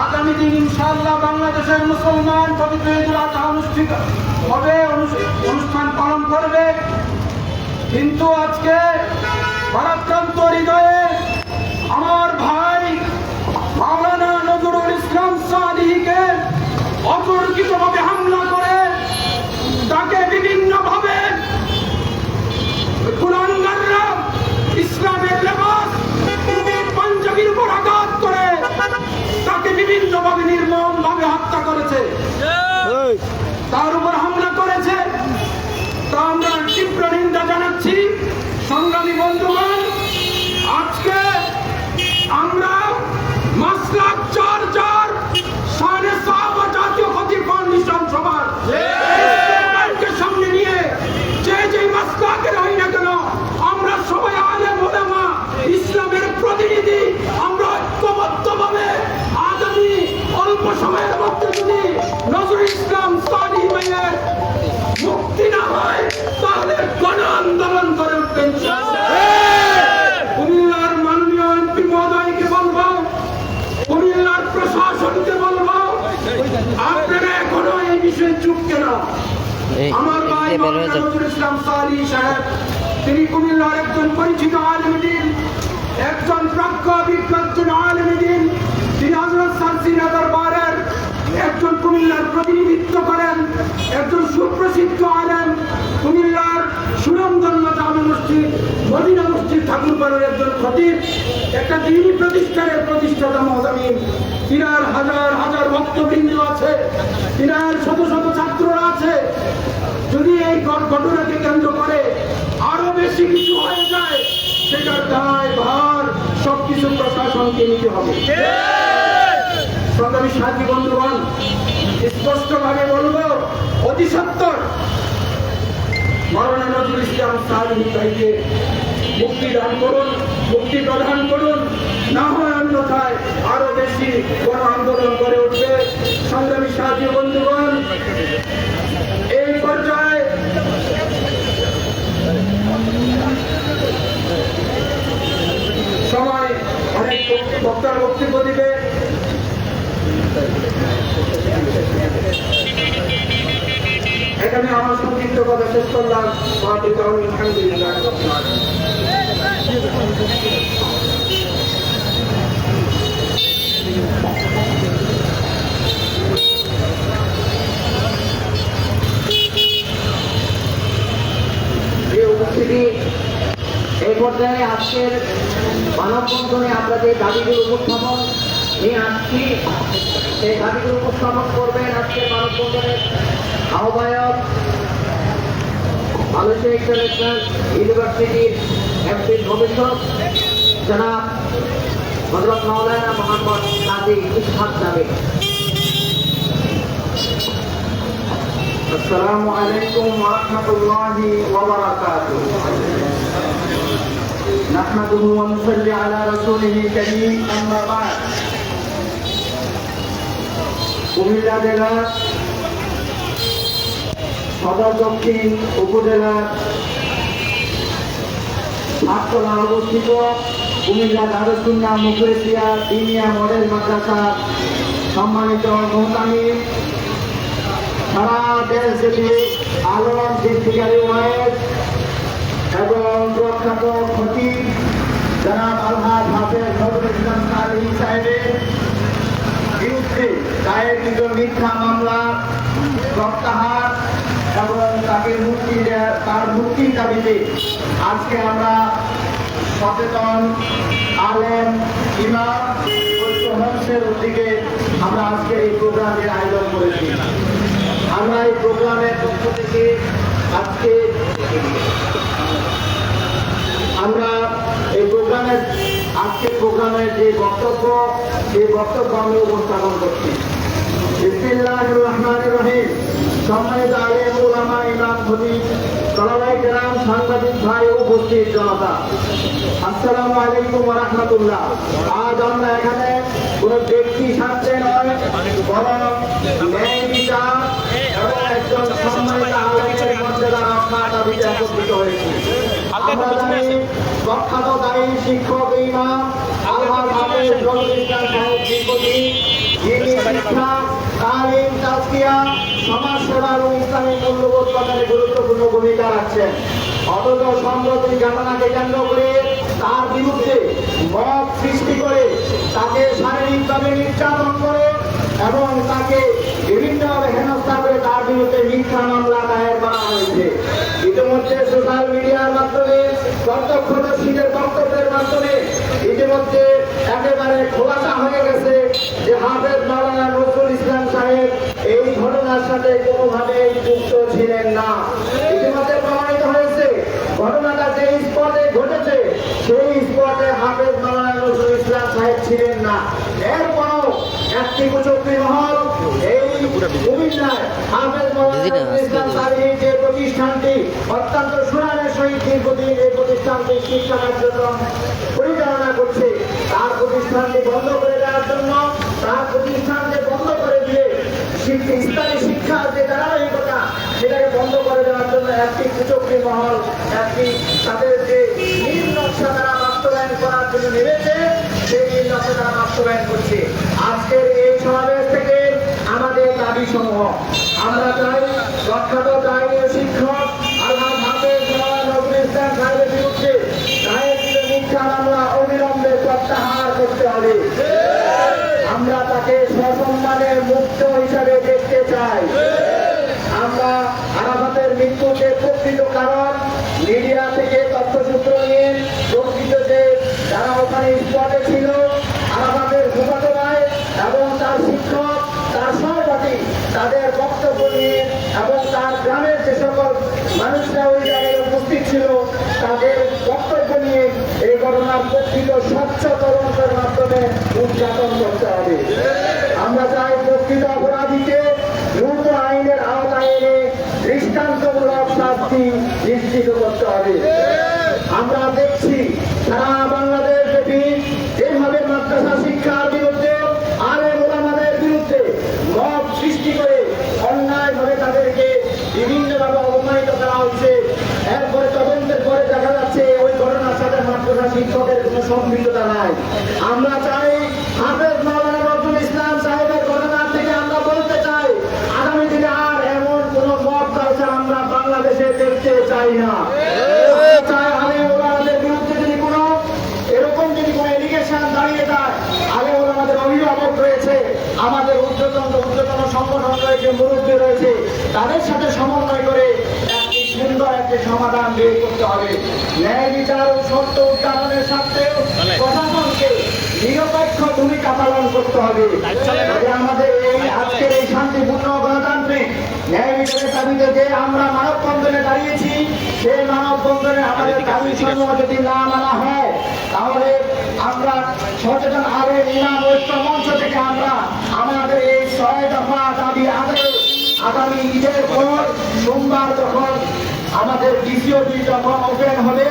আগামী দিন ইনশাআল্লাহ বাংলাদেশের মুসলমান পবিত্র ঈদুল আজহা অনুষ্ঠিত হবে, অনুষ্ঠান পালন করবে। কিন্তু আজকে ভারাক্রান্ত হৃদয়ে আমার ভাই মাওলানা নজরুল ইসলাম সাদিকে অতর্কিতভাবে হামলা করে তাকে বিভিন্নভাবে কুলাঙ্গাররা ইসলামের লেবাস পাঞ্জাবির উপর আঘাত করে তাকে বিভিন্নভাবে নির্মমভাবে হত্যা করেছে, তার উপর হামলা করেছে। তা আমরা তীব্র নিন্দা জানাচ্ছি। সংগ্রামী বন্ধুগণ, আজকে আমরা মাসলাক 4 শানে সাহাবা জাতীয় ক্ষতি ফাউন্ডেশন সবার সামনে নিয়ে যে মাসলাকের হই না কেন আমরা সবাই আলেম ওলামা ইসলামের প্রতিনিধি আমরা ঐক্যবদ্ধভাবে আগামী অল্প সময়ের মধ্যে যদি নজরুল ইসলাম সাদি ভাইয়ের মুক্তি না হয় তাহলে গণ আন্দোলন করে উঠবেন। কুমিল্লার মাননীয় এমপি মহোদয়কে বলবো, কুমিল্লার প্রশাসনকে বলবো, আপনারা এখনো এই বিষয়ে চুপ কেন? আমার ভাই নজরুল ইসলাম সাদি সাহেব, তিনি কুমিল্লার একজন পরিচিত আলেম দ্বীন, একজন প্রাজ্ঞ অভিজ্ঞ একজন আলেম দ্বীন। তিনি হযরত সালসিনা দরবারের একজন কুমিল্লার প্রতিনিধিত্ব করেন, একজন সুপ্রসিদ্ধ আলেম, কুমিল্লার সুনামধন্য জামে মসজিদ মদিনা মসজিদ ঠাকুরপাড়ার একজন খতিব, একটা দ্বীনি প্রতিষ্ঠানের প্রতিষ্ঠাতা মহতামিম। তিনার হাজার হাজার ভক্তবৃন্দ আছে, তিনার শত শত ছাত্ররা আছে। যদি এই ঘটনাকে কেন্দ্র করে আরো বেশি কিছু হয়ে যায় সেটার দায় ভার সবকিছু প্রশাসনকে নিতে হবে। সংগ্রামী সাথী বন্ধুগণ, স্পষ্টভাবে বলবো, অতি সত্বর মাওলানা নজরুল ইসলাম সাদি ভাইকে মুক্তি দান করুন, মুক্তি প্রদান করুন, না হয় অন্যথায় আরো বেশি গণ আন্দোলন করে উঠবে। সংগ্রামী সাথী বন্ধুগণ, এই পর্যায়ে সময় অনেক বক্তার বক্তব্য দিবে। এখানে আমার সংক্ষিপ্ত কথা শেষ করলাম। আলহামদুলিল্লাহ। এই পর্যায়ে আজকের মানববন্ধনে আমরা যে দাবিগুলো উপস্থাপন নিয়ে আসছি সেই দাবিগুলো উপস্থাপন করবেন আজকের মানববন্ধনের আহ্বায়ক মালয়েশিয়া ইন্টারন্যাশনাল ইউনিভার্সিটির এমপি ভবিষ্যৎ জনাব হযরত মাওলানা মোহাম্মদ কাজী ইসহাক সাহেব। السلام عليكم ورحمة الله وبركاته. نحمده ونصلي على رسوله الكريم. أما بعد. কুমিল্লা জেলার সদর দক্ষিণ উপজেলার ভাটতলা অবস্থিত কুমিল্লা দারুস সুন্নাহ মুখলেসিয়া দিনিয়া মডেল মাদ্রাসা সম্মানিত মোহতামিম, সারা দেশব্যাপী আলোড়ন সৃষ্টিকারী ওয়াইজ এবং প্রখ্যাত খতিব জনাব আলহাজ হাফেজ নজরুল ইসলাম সাদি সাহেবের বিরুদ্ধে দায়েরকৃত মিথ্যা মামলা প্রত্যাহার এবং তার তাকে মুক্তি দেওয়ার, তার মুক্তির দাবিতে আজকে আমরা সচেতন আলেম ইমাম ঐক্যমঞ্চের উদ্যোগে আমরা আজকে এই প্রোগ্রামের আয়োজন করেছি। আমরা এই প্রোগ্রামের পক্ষ থেকে আজকে আমরা এই প্রোগ্রামের যে বক্তব্য, সেই বক্তব্য আমি উপস্থাপন করছি। বিসমিল্লাহির রহমানির রহিম। সম্মানিত আলেম ওলামা ইমাম খতিব সালামায়ে কেরাম, সাংবাদিক ভাই ও উপস্থিত জনতা, আসসালামু আলাইকুম ওয়া রাহমাতুল্লাহ। আজ আমরা এখানে কোনো ব্যক্তি স্বার্থে নয়, বরং ন্যায় বিচার এবং একজন সম্মানিত আলেমের মর্যাদা রক্ষার দাবিতে একত্রিত হয়েছি। আমরা জানি প্রখ্যাত দায়ী শিক্ষক ইমাম আলহাজ হাফেজ নজরুল ইসলাম সাহেব দীর্ঘদিন যিনি শিক্ষা, তালিম, তাজকিয়া, সমাজ সেবা এবং ইসলামী মূল্যবোধ প্রচারে গুরুত্বপূর্ণ ভূমিকা রাখছেন। অথচ সম্প্রতি ঘটনাকে কেন্দ্র করে তার বিরুদ্ধে মত সৃষ্টি করে তাকে শারীরিকভাবে নির্যাতন করে এবং তাকে বিভিন্নভাবে হেনস্থা করে তার বিরুদ্ধে মিথ্যা মামলা দায়ের করা হয়েছে। ইতিমধ্যে সোশ্যাল মিডিয়ার মাধ্যমে প্রত্যক্ষদর্শীদের বক্তব্যের মাধ্যমে ইতিমধ্যে একেবারে খোলাসা হয়ে গেছে যে হাফেজ মাওলানা নজরুল ইসলাম সাহেব এই ঘটনার সাথে কোনোভাবেই যুক্ত ছিলেন না। ইতিমধ্যে প্রমাণিত হয়েছে ঘটনাটা যে স্পটে ঘটেছে সেই স্পটে হাফেজ মাওলানা নজরুল ইসলাম সাহেব ছিলেন না। এরপরও একটি কুচক্রী মহল এই কুমিল্লায় হাফেজ মাওলানা নজরুল ইসলাম সাহেবের যে প্রতিষ্ঠানটি অত্যন্ত সুনামের সহিত দীর্ঘদিন এই প্রতিষ্ঠানটি শিক্ষা কার্যক্রম পরিচালনা করছে, তার প্রতিষ্ঠানটি বন্ধ করে দেওয়ার জন্য, তার প্রতিষ্ঠানকে বন্ধ করে দিয়ে ইসলামী শিক্ষার যে ধারাবাহিকতা সেটাকে বন্ধ করে দেওয়ার জন্য একটি কুচক্রী মহল একটি তাদের যে নীল নকশা তারা বাস্তবায়ন করার জন্য নেমেছে, সেই নীল নকশা তারা বাস্তবায়ন করছে। আজকের এই সমাবেশ থেকে আমাদের দাবি সমূহ আমরা চাই প্রখ্যাত দায়ী শিক্ষক আলহাজ হাফেজ মাওলানা নজরুল ইসলাম সাহেবের বিরুদ্ধে দায়েরকৃত মিথ্যা মামলা অবিলম্বে প্রত্যাহার করতে হবে। আমরা তাকে সসম্মানে মুক্ত হিসাবে দেখতে চাই। আমরা আরাফাতের মৃত্যুকে প্রকৃত কারণ মিডিয়া থেকে তথ্যসূত্র নিয়ে প্রকৃত যে যারা ওখানে স্পটে ছিল আরাফাতের ফুফাতো ভাই এবং তার শিক্ষক, তার সহপাঠী, তাদের বক্তব্য নিয়ে এবং তার গ্রামের যে সকল মানুষরা ওই জায়গায় উপস্থিত ছিল তাদের বক্তব্য নিয়ে এই ঘটনার প্রকৃত স্বচ্ছ তদন্তের মাধ্যমে উদযাপন করতে হবে। আমরা চাই প্রকৃত অপরাধীকে দ্রুত আইনের আওতায় এনে দৃষ্টান্তমূলক শাস্তি নিশ্চিত করতে হবে। আমরা দেখছি সারা বাংলাদেশ ব্যাপী যেভাবে মাদ্রাসা শিক্ষার বিরুদ্ধে আলেম ওলামাদের বিরুদ্ধে মত সৃষ্টি করে অন্যায়ভাবে তাদেরকে বিভিন্নভাবে অপমানিত করা হচ্ছে। এরপরে তদন্তের পরে দেখা যাচ্ছে ওই ঘটনার সাথে মাদ্রাসা শিক্ষকের কোনো সম্পৃক্ততা নাই। আমরা চাই হাফেজ মাওলানা নজরুল ইসলাম সাহেবের ঘটনার থেকে আমরা বলতে চাই আগামী দিনে আর এমন কোন মত কালচার আমরা বাংলাদেশে দেখতে চাই না। চাই আলেম ওলামাদের বিরুদ্ধে যদি কোনো এরকম যদি কোনো এলিগেশন দাঁড়িয়ে যায়, আলেম ওলামাদের অভিভাবক রয়েছে, আমাদের উচ্চতম সংগঠন রয়েছে, মুরব্বী রয়েছে, তাদের সাথে সমন্বয় করে একটি সুন্দর একটি সমাধান বের করতে হবে। ন্যায় বিচার ও সত্য উদ্যাপনের স্বার্থে প্রশাসনকে নিরপেক্ষ ভূমিকা পালন করতে হবে। আমাদের এই আজকের এই শান্তিপূর্ণ গণতান্ত্রিক ন্যায় বিচারের দাবিতে যে আমরা মানববন্ধনে দাঁড়িয়েছি, সেই মানববন্ধনে আমাদের দাবি সমূহ যদি না মানা হয় তাহলে আমরা সচেতন আলেম ইমাম ঐক্য মঞ্চ থেকে আমরা আমাদের এই 6 দফা দাবি আগামী ঈদের পর সোমবার যখন আমাদের দ্বিতীয় যখন ওপেন হবে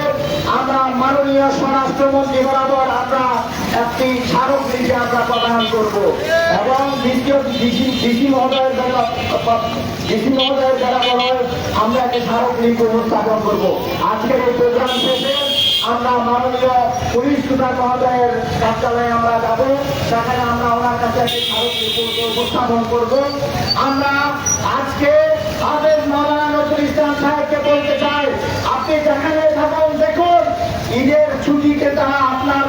আমরা মাননীয় স্বরাষ্ট্রমন্ত্রী বরাবর আমরা একটি স্মারকলিপি আমরা প্রদান করব এবং দ্বিতীয় ডিসি মহোদয়ের বরাবর আমরা একটি স্মারকলিপি উপস্থাপন করব। আজকের এই প্রোগ্রাম শেষে আমরা মাননীয় পুলিশ সুপার মহোদয়ের কার্যালয়ে আমরা যাব, সেখানে আমরা ওনার কাছে একটি স্মারকলিপি উপস্থাপন করব। আমরা আজকে হাফেজ মাওলানা নজরুল ইসলাম সাহেবকে বলতে চাই, আপনি যেখানে থাকুন দেখুন ঈদের ছুটিকে তারা আপনার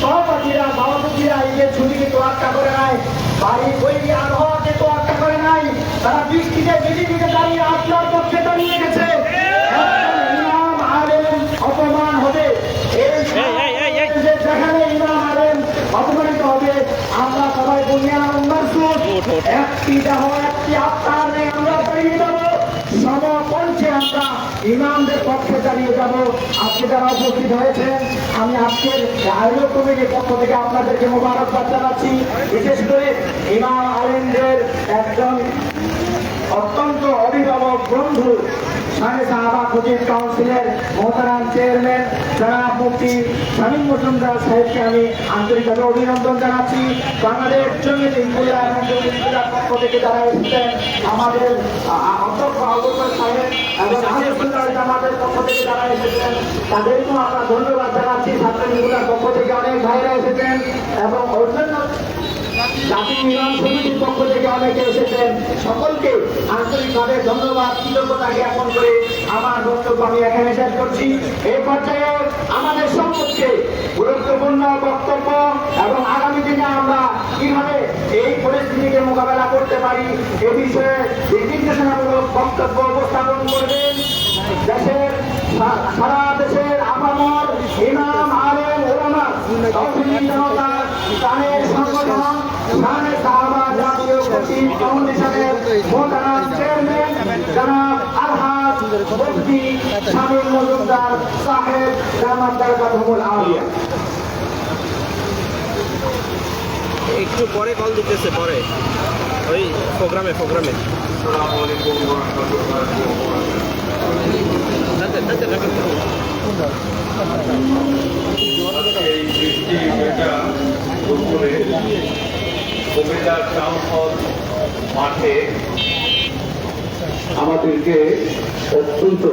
সহপাঠীরা সভাপতিরা ঈদের ছুটিকে তোয়াক্কা করে নাই, বাড়ির বৈরী আবহাওয়াকে তোয়াক্কা করে নাই, তারা বৃষ্টিতে বিজেপিতে দাঁড়িয়ে আপনার পক্ষে দাঁড়িয়ে গেছে। একটি দেহ একটি আত্মার নেই আমরা দাঁড়িয়ে যাবো সমকণ্ঠে আমরা ইমামদের পক্ষে দাঁড়িয়ে যাব। আজকে যারা উপস্থিত হয়েছেন আমি আজকের আয়োজক কমিটির পক্ষ থেকে আপনাদেরকে মোবারকবাদ জানাচ্ছি। বিশেষ করে ইমাম আলেমদের একজন অত্যন্ত অভিভাবক বন্ধু শাহে সাহাবা খতিব কাউন্সিলের মোহতারাম চেয়ারম্যান জনাব মুফতি শামীম মজুমদার সাহেবকে আমি আন্তরিকভাবে অভিনন্দন জানাচ্ছি। বাংলাদেশ জমিয়ত ইসলামী এবং জমিয়তের পক্ষ থেকে যারা এসেছেন আমাদের অধ্যক্ষ আবুবকর সাহেব এবং আহমদুল্লাহ জামাতের পক্ষ থেকে যারা এসেছেন তাদেরকেও আমরা ধন্যবাদ জানাচ্ছি। ছাত্রলীগের পক্ষ থেকে অনেক ভাইরা এসেছেন এবং অন্যান্য জাতীয় ইমাম সমিতির পক্ষ থেকে অনেকে এসেছেন। সকলকে আন্তরিকভাবে ধন্যবাদ কৃতজ্ঞতা জ্ঞাপন করে আমার বক্তব্য আমি এখানে শেষ করছি। এই পর্যায়ে আমাদের সম্পর্কে গুরুত্বপূর্ণ বক্তব্য এবং আগামী দিনে আমরা কিভাবে এই পরিস্থিতিকে মোকাবেলা করতে পারি এ বিষয়ে নির্দেশনামূলক বক্তব্য উপস্থাপন করবেন দেশের সারা দেশের আপামর ইমাম আলেম ওলামা তৌহিদি জনতার প্রাণের সংগঠন শাহে সাহাবা জাতীয় কমিটি ফাউন্ডেশনের মোহতারাম চেয়ারম্যান জনাব আলহাজ মুফতি শামীম মজুমদার সাহেব দামাত বরকাতুহুল আলিয়া। একটু পরে কল দিতেছে, পরে ওই প্রোগ্রামে আসসালামু আলাইকুম ওয়া রাহমাতুল্লাহি ওয়া বারাকাতুহু। এই বৃষ্টি ভেজা দুপুরে কুমিল্লা টাউন হল মাঠে আমাদেরকে অত্যন্ত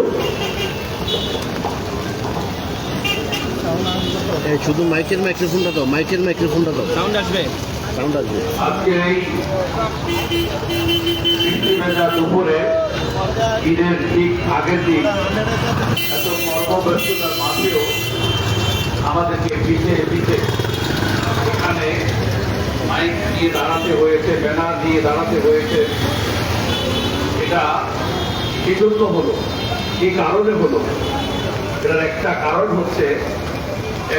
শুধু মাইক্রোফোনটা দাও, সাউন্ড আসবে। আজকে এই বৃষ্টি ভেজা দুপুরে ঈদের ঠিক আগের দিন এত কর্মব্যস্ততার মাঝেও আমাদেরকে পিঠে এখানে মাইক দিয়ে দাঁড়াতে হয়েছে, ব্যানার দিয়ে দাঁড়াতে হয়েছে। এটা কি জন্য হলো, কি কারণে হলো? এটার একটা কারণ হচ্ছে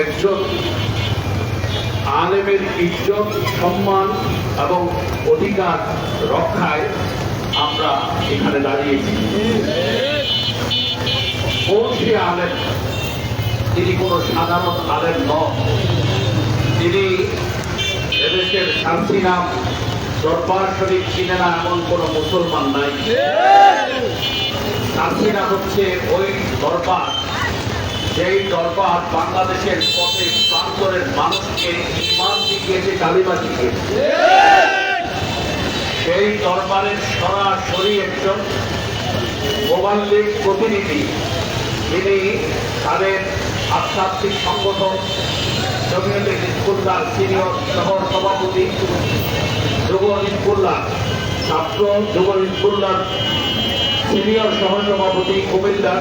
একজন আলেমের ইজ্জত, সম্মান এবং অধিকার রক্ষায় আমরা এখানে দাঁড়িয়েছি। কোন সে আলেম? তিনি কোনো সাধারণ আলেম নন। তিনি এদেশের শান্তি নাম দরবার শরীফ চিনে না এমন কোন মুসলমান নাই। শান্তি নাম হচ্ছে ওই দরবার, যেই দরবার বাংলাদেশের পথে প্রান্তরের মানুষকে ইমান শিখিয়েছে, কালিমা শিখিয়েছে। সেই দরবারের সরাসরি একজন মোবাল্লিগ প্রতিনিধি, তিনি তাদের আধ্যাত্মিক সংগঠন জমিয়তে হিজবুল্লাহর সিনিয়র শহর সভাপতি, যুব হিজবুল্লাহ ছাত্র যুব হিজবুল্লাহর সিনিয়র সহসভাপতি কুমিল্লার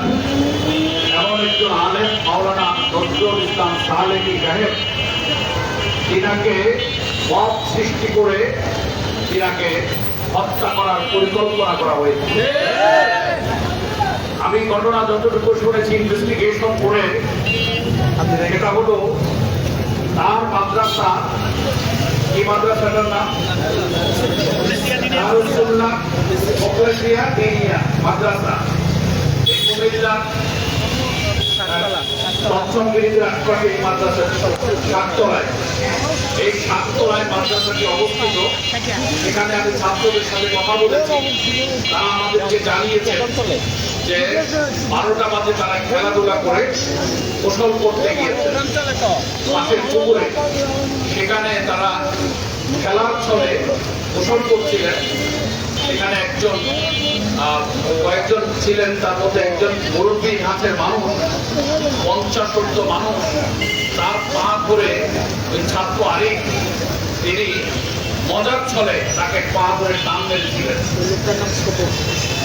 এমন একজন আলেম মাওলানা নজরুল ইসলাম সালেহী সাহেব, তিনাকে মত সৃষ্টি করে তিনাকে হত্যা করার পরিকল্পনা করা হয়েছে। আমি ঘটনা যতটুকু শুনেছি, ইনভেস্টিগেশন করে, সেটা হলো তার মাদ্রাসা, কি মাদ্রাসাটার নাম? দারুসুন্নাহ মুখলেসিয়া দিনিয়া মাদ্রাসা, এই কুমিল্লা পঞ্চমগিরিতে আশপাশে এই মাদ্রাসা সাততলায়। এই সাততলায় মাদ্রাসাটি অবস্থিত। এখানে আমি ছাত্রদের সাথে কথা বলেছি, তারা আমাদেরকে জানিয়েছে যে 12টা বাজে তারা খেলাধুলা করে গোসল করতে গিয়েছে পাশের পুকুরে। সেখানে তারা খেলার ছলে গোসল করছিলেন। সেখানে কয়েকজন ছিলেন, তার মধ্যে একজন মুরব্বী হাতের মানুষ, 50-60 মানুষ, তার পা ধরে ওই ছাত্র আরিফ, তিনি মজার ছলে তাকে পা ধরে টান মেরেছিলেন।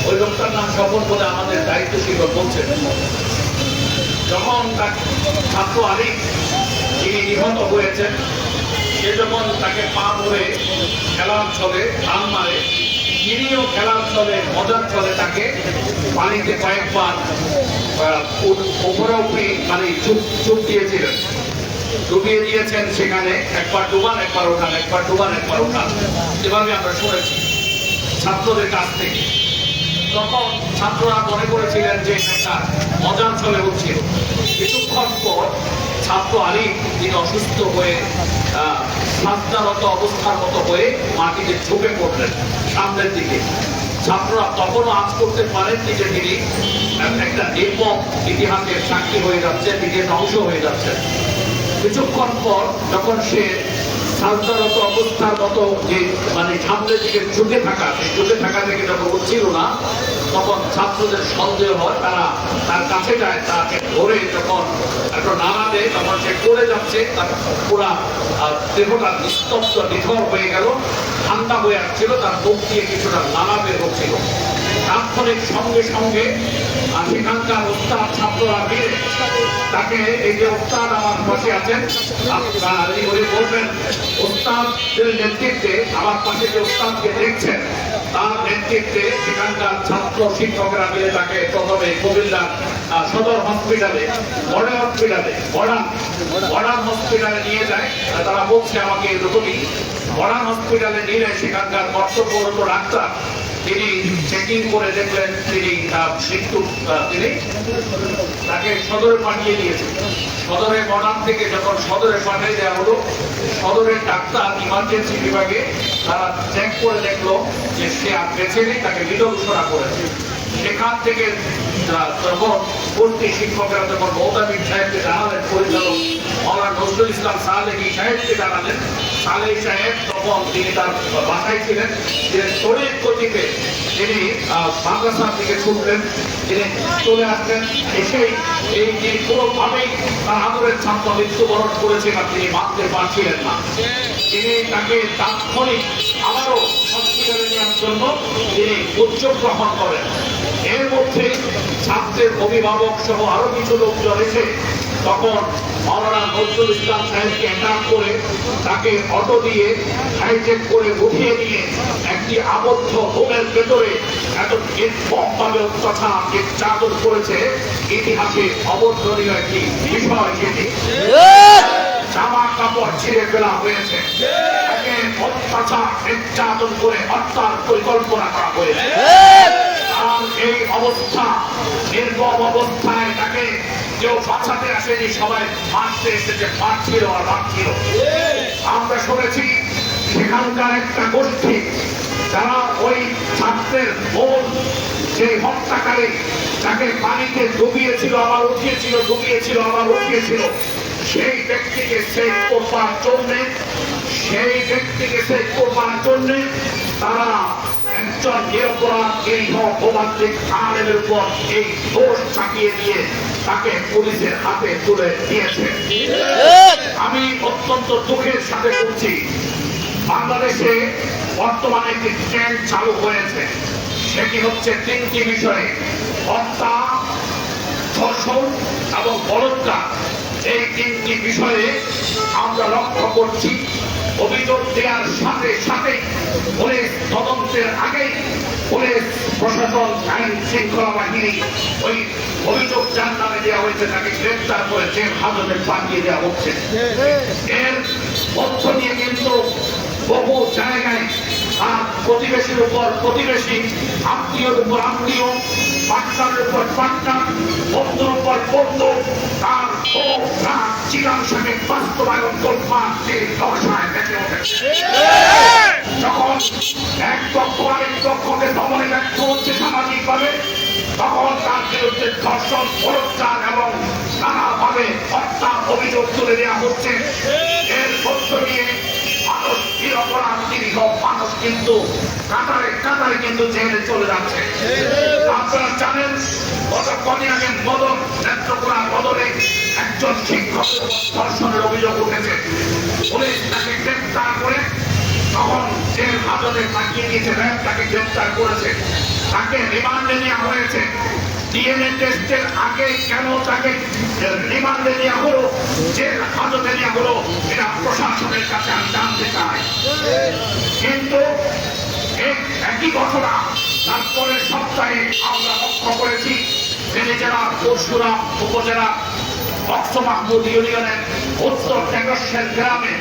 ওই লোকটার নাম স্বপন বলে আমাদের দায়িত্বশীল বলছেন। যখন তার ছাত্র আরিফ তিনি নিহত হয়েছেন, সে যখন তাকে পা ধরে খেলার ছলে টান মারে, তিনিও খেলার ছলে মজার ছলে তাকে পানিতে কয়েকবার উপরে উপরে মানে চুপ দিয়েছিলেন। ডুবিয়ে দিয়েছেন, সেখানে একবার ডুবান একবার ওঠান, একবার ডুবান একবার ওঠান, এভাবে আমরা শুনেছি ছাত্রদের কাছ থেকে। তখন ছাত্ররা মনে করেছিলেন যে একটা মজার ছলে হচ্ছিল। কিছুক্ষণ পর ছাত্র আলী তিনি অসুস্থ হয়ে সাজদারত অবস্থার মতো হয়ে মাটিতে ঝুঁকে পড়লেন সামনের দিকে। ছাত্ররা তখনও আজ করতে পারেননি যে তিনি একটা নির্মম ইতিহাসের সাক্ষী হয়ে যাচ্ছে, তিনি ধ্বংস হয়ে যাচ্ছেন। কিছুক্ষণ পর যখন সে সাজদারত অবস্থার মতো যে মানে সামনের দিকে ঝুঁকে থাকা, সেই ঝুঁকে থাকা থেকে যখন উঠছিল না, তখন ছাত্রদের সন্দেহ হয়, তারা তার কাছে যায়, তাকে ধরে যখন একটা নাড়া দেয়, তখন সে পড়ে যাচ্ছে, তার পুরা দেহটা নিস্তব্ধ নিথর হয়ে গেল, ঠান্ডা হয়ে আসছিল, তার মুখ দিয়ে কিছুটা নাড়া বের হচ্ছিল। তাৎক্ষণিক সঙ্গে সঙ্গে সেখানকার ওস্তাদ ছাত্ররা মিলে তাকে, এই যে ওস্তাদ আমার পাশে আছেন, আপনারা বলবেন ওস্তাদের নেতৃত্বে, আমার পাশে যে ওস্তাদকে দেখছেন তার নেতৃত্বে সেখানকার ছাত্র শিক্ষকরা মিলে তাকে প্রথমে কুমিল্লার সদর হসপিটালে, মডার্ন হসপিটালে নিয়ে যায়। তারা বলছে আমাকে এরকমই, মডার্ন হসপিটালে নিলে সেখানকার কর্তব্যরত ডাক্তার তিনি চেকিং করে দেখলেন তিনি তিনি তাকে সদরে পাঠিয়ে দিয়েছেন। সদরে মডার্ন থেকে যখন সদরে পাঠিয়ে দেওয়া হলো, সদরের ডাক্তার ইমার্জেন্সি বিভাগে তারা চেক করে দেখলো যে সে আর বেঁচে নেই, তাকে মৃত ঘোষণা করেছে। সেখান থেকে তখন ভর্তি শিক্ষকরা যখন মৌতাবির সাহেবকে জানালেন, পরিচালক মৌলানা নজরুল ইসলাম সালেহী সাহেবকে জানালেন, সালেহী সাহেব তখন তিনি তার বাসায় ছিলেন, তিনি তড়িৎ গতিতে তিনি মাদ্রাসার দিকে ছুটলেন, তিনি চলে আসলেন। এসেই এই যে কোনোভাবেই তার আদরের ছাত্র মৃত্যুবরণ করেছেন আর তিনি মানতে পারছিলেন না, তিনি তাকে তাৎক্ষণিক আবারও হসপিটালে নেওয়ার জন্য তিনি উদ্যোগ গ্রহণ করেন। এর মধ্যে ছাত্রের অভিভাবক সহ আরো কিছু লোকজন এসে তখন মাওলানা নজরুল ইসলাম সাহেবকে অ্যাটাক করে তাকে অটো দিয়ে হাইজেক করে উঠিয়ে নিয়ে একটি আবদ্ধ রুমের ভেতরে এত নির্মমভাবে অত্যাচার নির্যাতন করেছে, ইতিহাসে অবর্ণনীয় একটি বিষয়। সেটি জামা কাপড় ছিঁড়ে ফেলা হয়েছে, তাকে অত্যাচার নির্যাতন করে হত্যার পরিকল্পনা করা হয়েছে। আর এই অবস্থা, নির্মম অবস্থায় তাকে কেউ বাঁচাতে আসেনি, সবাই মারতে এসেছে, মারছিল আর মারছিল। আমরা শুনেছি সেখানকার একটা গোষ্ঠী যারা ওই ছাত্রের মূল সেই হত্যাকারী, তাকে পানিতে ডুবিয়েছিল, আবার উঠিয়েছিল, ডুবিয়েছিল, আবার উঠিয়েছিল, সেই ব্যক্তিকে সেভ করবার জন্যে, তারা একজন নিরপরাধ দীর্ঘ ভৌমাত্রিক আলেমের উপর এই দোষ চাপিয়ে দিয়ে তাকে পুলিশের হাতে তুলে দিয়েছে। আমি অত্যন্ত দুঃখের সাথে বলছি, বাংলাদেশে বর্তমানে একটি ট্রেন্ড চালু হয়েছে, সেটি হচ্ছে তিনটি বিষয়ে: হত্যা, ধর্ষণ এবং বলাৎকার। এই তিনটি বিষয়ে আমরা লক্ষ্য করছি অভিযোগ দেওয়ার সাথে সাথে পুলিশ তদন্তের আগেই পুলিশ প্রশাসন, আইন শৃঙ্খলা বাহিনী ওই অভিযোগ যার নামে দেওয়া হয়েছে তাকে গ্রেফতার করে জেল হাজতে পাঠিয়ে দেওয়া হচ্ছে। এর মধ্য দিয়ে কিন্তু বহু জায়গায় আর প্রতিবেশীর উপর প্রতিবেশী, আত্মীয়র উপর আত্মীয়, পাটনার উপর পাটনার, বন্ধুর উপর বন্ধু, তার চিরাংশকে বাস্তবায়ন করবার যে দশায় বেঁচে ওঠেছে। যখন এক পক্ষ আরেক পক্ষকে দমনে ব্যর্থ হচ্ছে সামাজিকভাবে, তখন তার বিরুদ্ধে ধর্ষণ, বলাৎকার এবং নানাভাবে হত্যার অভিযোগ তুলে দেওয়া হচ্ছে। এর মধ্য দিয়ে মানুষ নিরপরাধ নিরীহ মানুষ কিন্তু কাতারে কাতারে কিন্তু জেলে চলে যাচ্ছে। আপনারা জানেন গত কদিন আগে বদল নেত্রকোনা বদলে একজন শিক্ষকের ধর্ষণের অভিযোগ উঠেছে। পুলিশ তাকে গ্রেফতার করে তখন জেল হাজতে পাঠিয়ে দিয়েছে, র্যাব তাকে গ্রেফতার করেছে, তাকে রিমান্ডে নেওয়া হয়েছে। ডিএনএ টেস্টের আগে কেন তাকে রিমান্ডে নেওয়া হলো, জেল হাজতে নেওয়া হলো, এটা প্রশাসনের কাছে আমি জানতে চাই। কিন্তু একই ঘটনা তারপরের সপ্তাহে আমরা লক্ষ্য করেছি ফেনী জেলার পরশুরাম উপজেলা বক্স মাহমুদ ইউনিয়নের উত্তর টেকসের গ্রামে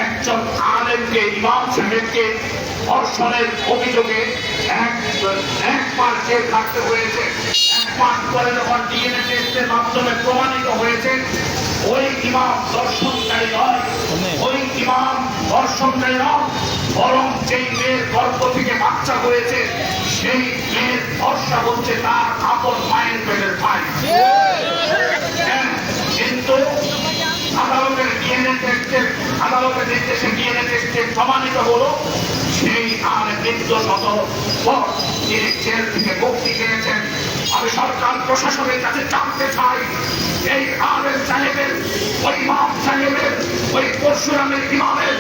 একজন আলেমকে ইমাম সাহেবকে ধর্ষণের অভিযোগে একবার জেল খাটতে হয়েছে। এক মাস পরে যখন ডিএনএ টেস্টের মাধ্যমে প্রমাণিত হয়েছে ওই ইমাম দর্শনকারী নয়, ওই ইমাম দর্শনকারী নয়, বরং যেই মেয়ের গর্ভ থেকে বাচ্চা হয়েছে সেই মেয়ের ভরসা হচ্ছে তার আপন মায়ের পেটের ভাই। কিন্তু আদালতের ডিএনএ টেস্টের আদালতের নির্দেশে ডিএনএ টেস্টে প্রমাণিত হলো সেই আলেম নির্দোষত তিনি জেল থেকে মুক্তি পেয়েছেন। আমি সরকার প্রশাসনের কাছে জানতে চাই এই আলেম সাহেবের, ওই ইমাম সাহেবের, ওই পরশুরামের ইমামের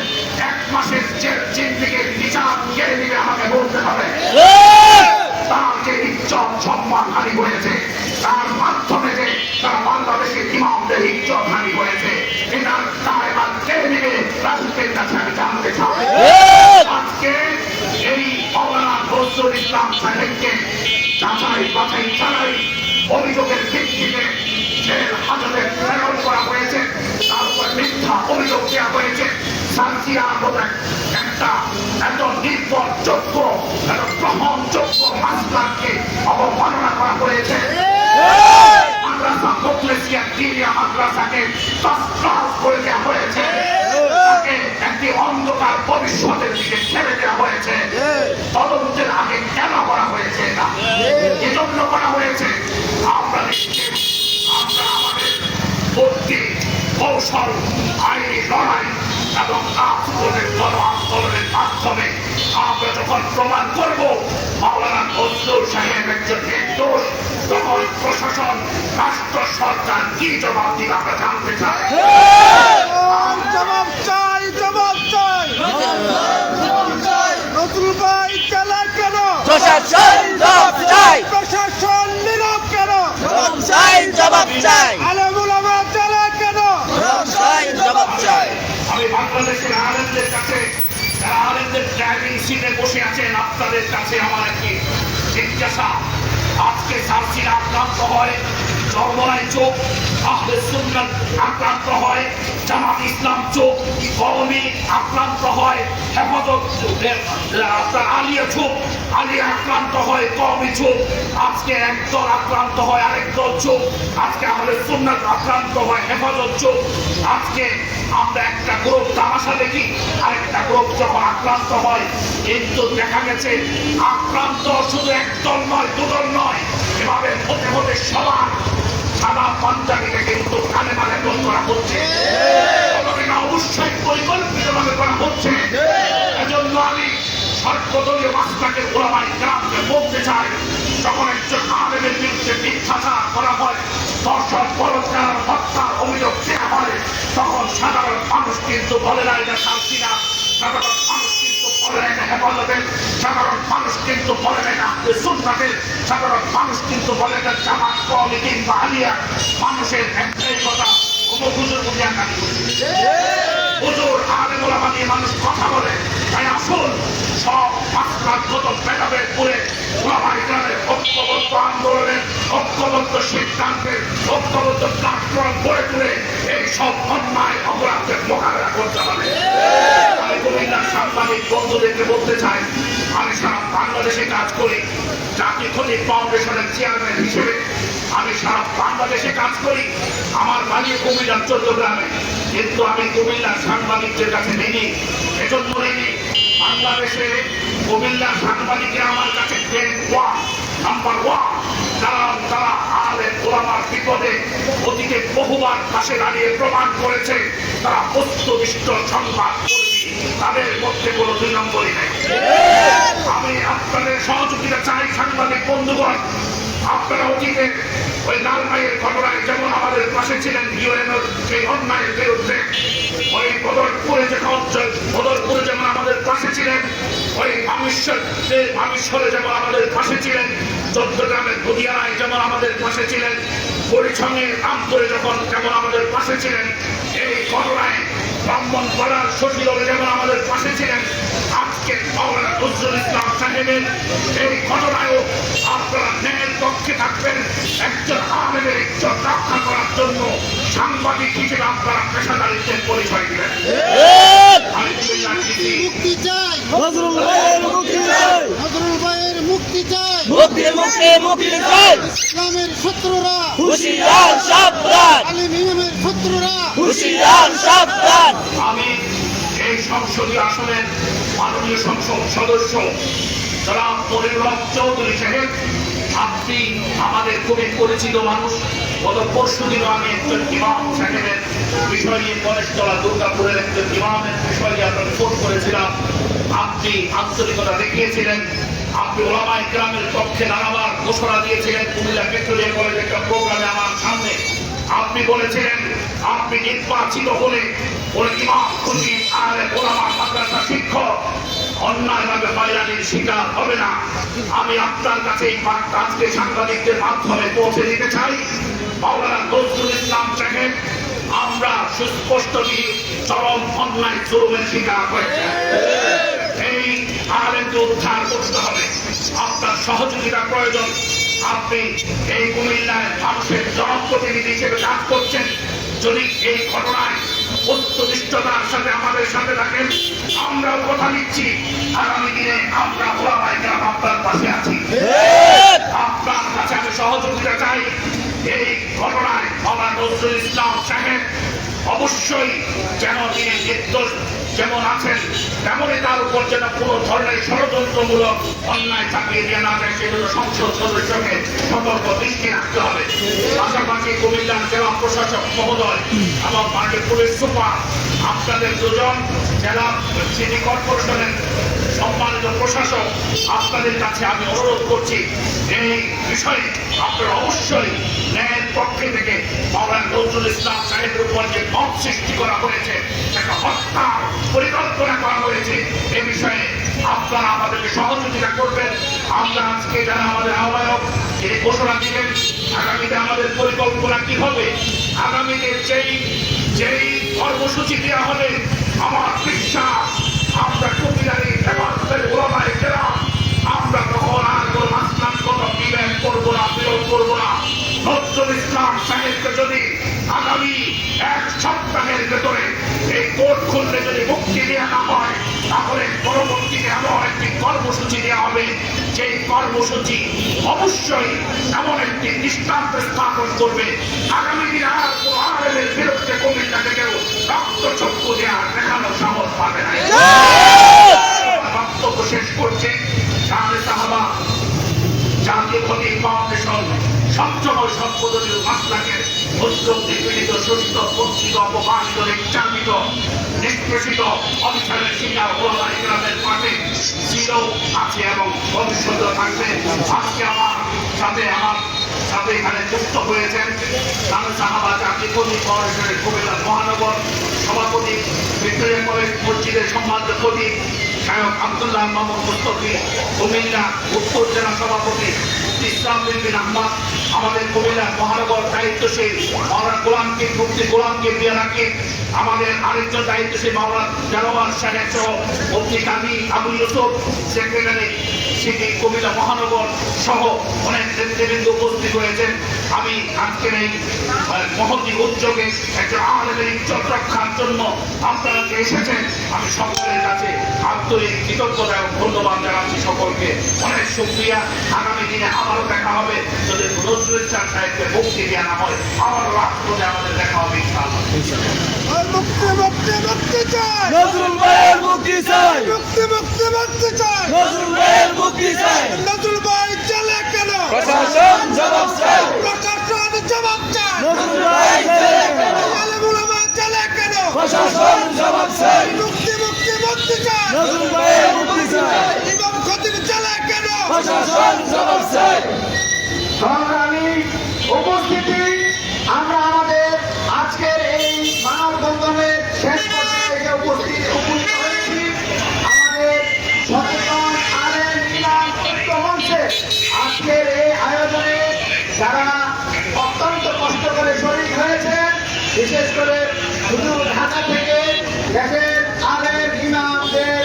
1 মাসের জেল জিন্দেগির বিচার কেড়ে নিবে আমাকে বলতে হবে। তার যে ইজ্জত সম্মান হানি হয়েছে, তার মাধ্যমে যে তার বাংলাদেশের ইমামদের ইজ্জত হানি হয়েছে, এটার দায়ভার কেড়ে নিবে রাষ্ট্রের কাছে আমি জানতে চাই। আজকে এই মাওলানা নজরুল ইসলাম সাহেবকে যাচাই বাছাই ছাড়াই অভিযোগের ভিত্তিতে জেল হাজতে প্রেরণ করা হয়েছে, তার উপর মিথ্যা অভিযোগ দেওয়া হয়েছে। সার্জিয়ার মতো একটা এত নির্ভরযোগ্য, এত গ্রহণযোগ্য মাস্টারকে অবমাননা করা হয়েছে। মাদ্রাসা মুখলেসিয়া দিনিয়া মাদ্রাসাকে তছনছ করে দেওয়া হয়েছে, তাকে একটি অন্ধকার ভবিষ্যতের দিকে ছেড়ে দেওয়া হয়েছে। তদন্তের আগে কেন করা হয়েছে? এটা এজন্য করা হয়েছে আমরা আমাদের বুদ্ধি, কৌশল, আইনি লড়াই এবং আন্দোলনের গণ আন্দোলনের মাধ্যমে আমরা যখন প্রমাণ করব মাওলানা নজরুল সাহেব একজন নির্দোষ, তখন প্রশাসন, রাষ্ট্র সরকার কি জবাব দিবে আমরা জানতে চাই। জবাব চাই, জবাব চাই, নজরুল ভাই চালা কেন? প্রশাসন জবাব চাই, প্রশাসন নীরব কেন? জবাব চাই, জবাব চাই, আলেম ওলামা চালা কেন? জবাব চাই, জবাব চাই। আমি বাংলাদেশের আলেমদের কাছে, যারা আলেমদের ড্রাইভিং সিটে বসে আছেন, আপনাদের কাছে আমার একটি জিজ্ঞাসা। আজকে সার্সিরা আক্রান্ত হয়, চরমরাই চোখ, আহলে সুন্নাত আক্রান্ত হয়, জামাত ইসলাম চোখ, কওমি আক্রান্ত হয়, হেফাজত আপনার আলিয়া চোখ, আলিয়া আক্রান্ত হয়, কওমি চোখ। আজকে একদল আক্রান্ত হয়, আরেক দল চোখ। আজকে আহলে সুন্নাত আক্রান্ত হয়, হেফাজত চোখ। আজকে আমরা একটা গ্রুপ তামাশা দেখি, আরেকটা গ্রুপ যখন আক্রান্ত হয়, কিন্তু দেখা গেছে আক্রান্ত শুধু একদল নয়, দুদল নয়, এভাবে হতে হতে সবার সাদা পাঞ্জাবিতে কিন্তু কানে মানে দোল করা হচ্ছে। অবশ্যই পরিকল্পিতভাবে করা হচ্ছে। এজন্য আমি সর্বদলীয় মাস্টারকে ওলামায়ে কেরামকে বলতে চাই, যখন একজন আলেমের বিরুদ্ধে মিথ্যাচার করা হয়, ধর্ষণ, বলাৎকার, হত্যার অভিযোগ দেওয়া হয়, তখন সাধারণ মানুষ কিন্তু বলে না এটা শান্তিনা, সাধারণ মানুষ কিন্তু বলে না এটা হেফাজতের, সাধারণ মানুষ কিন্তু বলে না এটা সুন্নাতের, সাধারণ মানুষ কিন্তু বলে না জামাত, কওমি কিংবা আলিয়া। মানুষের একটাই কথা, হুজুর বুঝিয়া কাটি হুজুর আলেম ওলামা নিয়ে মানুষ কথা বলে। তাই আসুন সব মাসলাগত ভেদাভেদ করে ওলামায়ে কেরামের ঐক্যবদ্ধ আন্দোলনের, ঐক্যবদ্ধ সিদ্ধান্তের, ঐক্যবদ্ধ প্ল্যাটফর্ম গড়ে তুলে এই সব অন্যায় অপরাধের মোকাবেলা করতে হবে। আমি কুমিল্লার সাংবাদিক বন্ধুদেরকে বলতে চাই, আমি সারা বাংলাদেশে কাজ করি, জাতীয় খনিজ ফাউন্ডেশনের চেয়ারম্যান হিসেবে আমি সারা বাংলাদেশে কাজ করি। আমার বাড়ি কুমিল্লার চট্টগ্রামে, কিন্তু আমি কুমিল্লার সাংবাদিকদের কাছে নেই। এজন্য নেই, বাংলাদেশে কুমিল্লার সাংবাদিকরা আমার কাছে নাম্বার 1। তারা আলেম ওলামার বিপদে অতীতে বহুবার পাশে দাঁড়িয়ে প্রমাণ করেছে তারা বস্তুনিষ্ঠ সংবাদ কর্মী, তাদের মধ্যে কোনো 2 নম্বরই নেই। আমি আপনাদের সহযোগিতা চাই সাংবাদিক বন্ধুগণ। আপনারা অতীতে ওই লালমাইয়ের ঘটনায় যেমন আমাদের পাশে ছিলেন, ইউএনওর সেই অন্যায়ের বিরুদ্ধে, ওই বদরপুরে যেমন আমাদের পাশে ছিলেন, ওই মামিশ্বরে যেমন আমাদের পাশে ছিলেন, চট্টগ্রামের বুদিয়ারায় যেমন আমাদের পাশে ছিলেন, পরিছনের রামপুরে যেমন আমাদের পাশে ছিলেন, এই ঘটনায় ব্রাহ্মণপাড়ার শশীলরে যেমন আমাদের পাশে ছিলেন, আজকে মাওলানা নজরুল ইসলাম সাহেবের এই ঘটনায়ও আপনারা ন্যায়ের পক্ষে থাকবেন। একজন আলেমের ইজ্জত রক্ষা করার জন্য সাংবাদিক হিসেবে আপনারা পেশাদারিত্বের পরিচয় দিলেন। আমি কুমিল্লার কৃষি মুক্তি চাই নজরুল ভাইয়ের মুক্তি চাই নজরুল ভাইয়ের মুক্তি চাই মুক্তি মুক্তি মুক্তি চাই ইসলামের শত্রুরা হুশিয়ার সাবধান আলিম ইমামের শত্রুরা হুশিয়ার সাবধান। আমি এই সংসদীয় আসনের মাননীয় সংসদ সদস্য জনাব মনিরুল হক চৌধুরী সাহেব, আপনি আমাদের খুবই পরিচিত মানুষ। গত পরশু দিনও আমি একজন ইমাম সাহেবের বিষয় নিয়ে গণেশতলা দুর্গাপুরের একজন ইমামের বিষয় নিয়ে আপনাকে ফোন করেছিলাম। আপনি আন্তরিকতা দেখিয়েছিলেন। আপনি ওলামায়ে কেরামের পক্ষে নানাবার ঘোষণা দিয়েছিলেন। কুমিল্লা পেট্রোলিয়াম কলেজে একটা প্রোগ্রামে আমার সামনে আপনি বলেছিলেন আপনি নির্বাচিত হলে ওই ইমাম খতিব আর ওলামা মাদ্রাসা শিক্ষক অন্যায়ভাবে হয়রানির শিকার হবে না। আমি আপনার কাছে এই বার্তা আজকে সাংবাদিকদের মাধ্যমে পৌঁছে দিতে চাই। মাওলানা নজরুল ইসলাম সাহেব, আমরা সুস্পষ্ট চরম অন্যায় জুলুমের শিকার হয়েছে। এই আলেমকে উদ্ধার করতে হবে, আপনার সহযোগিতা প্রয়োজন। আপনি এই কুমিল্লায় মানুষের জনপ্রতিনিধি হিসেবে কাজ করছেন। যদি এই ঘটনায় বস্তুনিষ্ঠতার সাথে আমাদের সাথে থাকেন, আমরাও কথা দিচ্ছি আগামী দিনে আমরা ওলামায়ে কেরাম আপনার পাশে আছি। আপনার কাছে আমি সহযোগিতা চাই। এই ঘটনায় মাওলানা নজরুল ইসলাম সাহেব অবশ্যই যেন তিনি নির্দোষ যেমন আছেন তেমনই তার উপর যেন কোনো ধরনের ষড়যন্ত্রমূলক অন্যায় চাপিয়ে দিয়ে না যায়, সেজন্য সংসদ সদস্যকে সতর্ক দৃষ্টি রাখতে হবে। পাশাপাশি কুমিল্লার জেলা প্রশাসক মহোদয় এবং মাননীয় পুলিশ সুপার, আপনাদের দুজন জেলা সিটি কর্পোরেশনের সম্মানিত প্রশাসক, আপনাদের কাছে আমি অনুরোধ করছি এই বিষয়ে আপনারা অবশ্যই ন্যায়ের পক্ষে থেকে মাওলানা নজরুল ইসলাম সাহেবের উপর যে মত সৃষ্টি করা হয়েছে, একটা হত্যার পরিকল্পনা করা হয়েছে, এ বিষয়ে আপনারা আমাদেরকে সহযোগিতা করবেন। আমরা আজকে যারা আমাদের আহ্বায়ক তিনি ঘোষণা দিলেন আগামীতে আমাদের পরিকল্পনা কি হবে, আগামীতে যেই কর্মসূচি দেওয়া হবে, আমার বিশ্বাস আমরা কুমিল্লারই হেফাজতের ওলামায়ে কেরাম আমরা তখন আর কোনো মাসলামগত বিভেদ করবো না, বিরোধ করবো না। নজরুল ইসলাম সাহেবকে যদি আগামী এক সপ্তাহের ভেতরে এই কোর্ট খুললে যদি মুক্তি দেওয়া না হয়, তাহলে পরবর্তীতে এমন একটি কর্মসূচি দেওয়া হবে, যে কর্মসূচি অবশ্যই এমন একটি দৃষ্টান্ত স্থাপন করবে। আগামী দিনে আর কোনো আলেমের বিরুদ্ধে কুমিল্লাতে কেউ রক্তচক্ষু দেওয়ার দেখানো সাহস পাবে না। বক্তব্য শেষ করছে শাহে সাহাবা জাতীয় খতিব ফাউন্ডেশন সবসময় সর্বদলীয় মাসলাকের মুসলিম নিপীড়িত, শোষিত, বঞ্চিত, অপমানিত, নির্যাতিত, নিষ্পেষিত অবিচারের শিকার ওলামায়ে কেরামের পাশে ছিল, আছে এবং ভবিষ্যতেও থাকবে। আজকে আমার সাথে এখানে যুক্ত হয়েছেন শাহে সাহাবা জাতীয় খতিব ফাউন্ডেশনের কুমিল্লা মহানগর সভাপতি, ভিক্টোরিয়া কলেজ মসজিদের সম্মানিত খতিব শায়খ আব্দুল্লাহ মাহমুদ মুস্তফি, কুমিল্লা উত্তর জেলা সভাপতি ইসলাম বিন আহমদ, আমাদের কুমিল্লা মহানগর দায়িত্বশীল মাওলানা গোলামকে মুফতি গোলামকে দিয়ে রাখি, আমাদের আরেকজন দায়িত্বশীল মাওলানা জানোয়ার সাহেব সহ মুফতি কাজী আবু ইউসুফ, সেক্রেটারি সিটি কুমিল্লা মহানগর সহ অনেক নেতৃবৃন্দ উপস্থিত হয়েছেন। আমি আজকের এই মহতি উদ্যোগে একজন আলেমের ইজ্জত রক্ষার জন্য আপনারা যে এসেছেন, আমি সকলের কাছে আন্তরিক কৃতজ্ঞতা এবং ধন্যবাদ জানাচ্ছি সকলকে। অনেক শুকরিয়া। আগামী দিনে আবারও দেখা হবে, যদি নজরুল ইসলাম সাহেবকে মুক্তি দেওয়া না হয়, আবারও রাজপথে আমাদের দেখা হবে ইনশাআল্লাহ। মুক্তি মুক্তি মুক্তি চাই নজরুল ভাইয়ের মুক্তি চাই মুক্তি মুক্তি মুক্তি চাই নজরুল ভাইয়ের মুক্তি চাই নজরুল ভাই চলে কেন প্রশাসন জবাব চাই প্রশাসন জবাব চাই নজরুল ভাই চলে কেন আলেম ওলামা চলে কেন প্রশাসন জবাব চাই মুক্তি মুক্তি মুক্তি চাই নজরুল ভাইয়ের মুক্তি চাই ইমাম খতিব চলে কেন প্রশাসন জবাব চাই। সংগ্রামী উপস্থিতি, আমরা আমাদের আজকের এই মানববন্ধনের শেষ পর্যায়ে এসে উপস্থিত হয়েছি। আমাদের সচেতন আলেম ইমাম ঐক্য মঞ্চে আজকের এই আয়োজনে যারা অত্যন্ত কষ্ট করে শরীর হয়েছেন, বিশেষ করে শুধু ঢাকা থেকে দেশের আলেম ইমামদের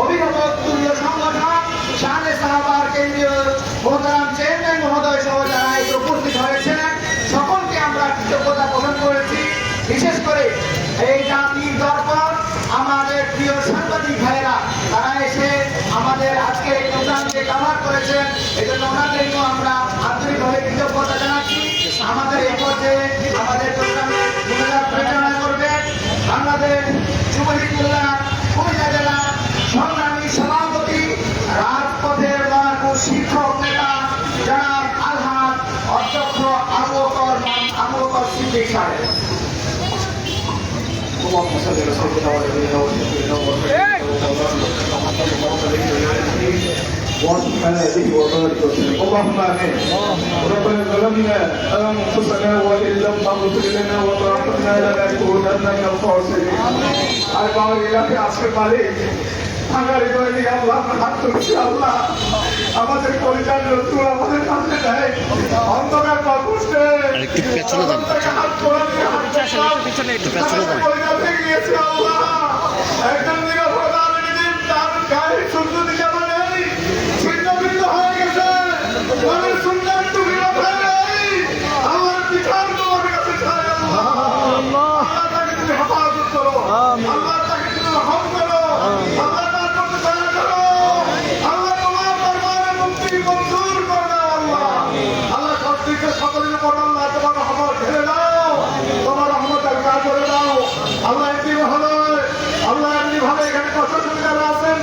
অভিভাবক তুল্য সংগঠন শাহে সাহাবার কেন্দ্রীয় মোহতারাম চেয়ারম্যান মহোদয় সহ যারা উপস্থিত হয়েছেন, সকলকে আমরা কৃতজ্ঞতা প্রদান করে করেছি। বিশেষ করে এই জাতির দরকার আমাদের প্রিয় সাংবাদিক ভাইয়েরা, তারা এসে আমাদের আজকে এই প্রোগ্রামকে কভার করেছেন। এই জন্য ওনাদেরকেও আমরা আন্তরিকভাবে কৃতজ্ঞতা জানাচ্ছি। আমাদের এ পর্যায়ে আমাদের প্রোগ্রামে পরিচালনা করবেন বাংলাদেশ যুব হিজবুল্লাহ কুমিল্লা জেলা সংগ্রামী সভাপতি, রাজপথের মহানগর শিক্ষক নেতা জনাব আলহাজ অধ্যক্ষ আবু বকর সিদ্দিক সাহেব। اللهم امين. ربنا ظلمنا انفسنا وان لم تغفر لنا وترحمنا لنكونن من الخاسرين. আর বাবা ইলাহি আজকে মালিক আমার হৃদয়ে আল্লাহ হাত তুলছি। আল্লাহ আমাদের পরিচার নতুন আমাদের কাছে দেয় অন্ধকার বা কষ্টে একটু পেছনে যান, একটু পেছনে গিয়েছে। আল্লাহ একজন নিরাপদ আলমীদের তার গায়ে সূর্য দিশা নেই, ছিন্ন ভিন্ন হয়ে গেছে। মনের সুন্দর টুকরা নেই, আমার পিঠার তোমার কাছে চাই। আল্লাহ তাকে তুমি হেফাজত করো, আল্লাহ তাকে তুমি রহম করো, আল্লাহ তার প্রতি দয়া করো, আল্লাহ তোমার দরবারে মুক্তি মঞ্জুর করে দাও। আল্লাহ আল্লাহ সব দিকে সকলের উপর আল্লাহ তোমার রহমত ঢেলে দাও, তোমার রহমত আর কাজ করে দাও। আল্লাহ এমনি ভালো, আল্লাহ এমনি ভালো এখানে প্রশাসন যারা আছেন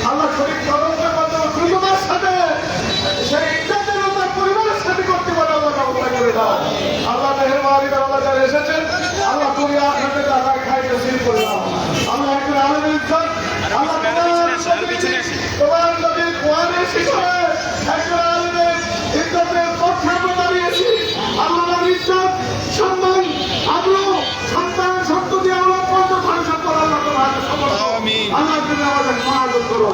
আল্লাহ শরীর তদন্তের মাধ্যমে দ্রুততার সাথে সেই ইজ্জতের তার পরিবারের সাথে করতে পারে আল্লাহ ব্যবস্থা করে দাও। আল্লাহ মেহেরবানি করে আল্লাহ যারা এসেছেন আল্লাহ তুমি আপনাদের দাদা খাই নসিব করে দাও। আল্লাহ একজন আলমের ইজ্জত আল্লাহ তোমার নদীর কোয়ারের শিশরে একজন আলমের ইজ্জতের পক্ষে আমরা দাঁড়িয়েছি। আল্লাহর ইজ্জত সম্মান আগ্রহ সন্তান সন্ততি আল্লাহ পর্যন্ত ফাংশন করে আল্লাহ তোমার আল্লাহ তুমি আমাদের মহাজন করো।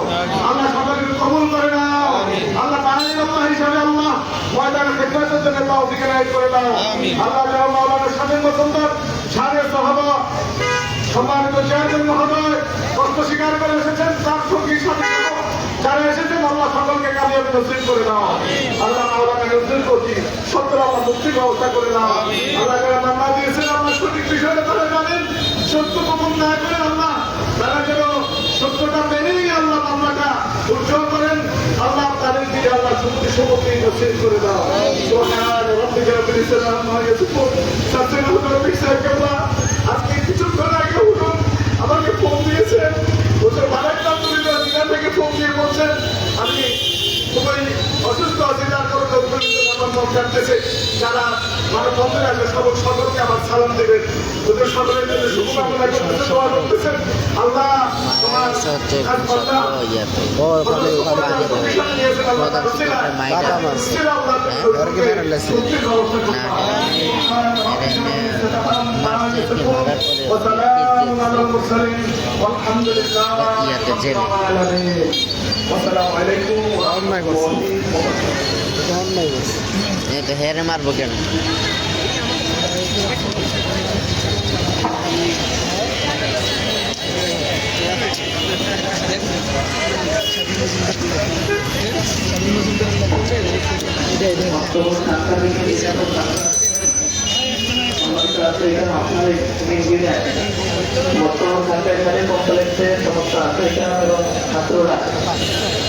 আল্লাহ সবাইকে কবুল করে নাও। আল্লাহ বাঙালি আল্লাহ হিসাবে আল্লাহ ময়দান খেদমতের জন্য তৌফিক এনায়েত করে দাও। আল্লাহ যারা মাওলানা স্বাধীন বসন্তর সাহেব সাহাবা সম্মানিত চেয়ারম্যান মহোদয় কষ্ট স্বীকার করে এসেছেন, তার সঙ্গী সাথী যারা এসেছেন আল্লাহ সকলকে কামিয়াবি নসিব করে দাও। আল্লাহ মাওলানা নজরুল করছি সত্তর আল্লাহ মুক্তির ব্যবস্থা করে দাও। আল্লাহ যারা মামলা দিয়েছেন আল্লাহ সঠিক বিষয়টা তারা জানেন, সত্য গোপন না করে আল্লাহ তারা যেন সত্যটা মেনেই আল্লাহ মামলাটা উজ্জ্বল করেন। আল্লাহ তাদের দিকে আল্লাহ সত্যি সমুক্তি নসিব করে দাও। আজকে কিছুক্ষণ আগে উঠুন আমাকে ফোন দিয়েছেন, বলছে বারাকতাম থেকে ফোন দিয়ে বলছেন আমি খুবই অসুস্থ আছি, তারপরে আমার মন কাটতেছে। যারা মানববন্ধনে আসবে সকলকে আমার সালাম দেবেন, ওদের সকলের জন্য শুভকামনা করতেছে, দোয়া করতেছেন। আল্লাহ তোমার হেরে মারবো কেন? বর্তমান সরকারি কমপ্লেক্সে সমস্ত আফ্রিকা এবং ছাত্ররা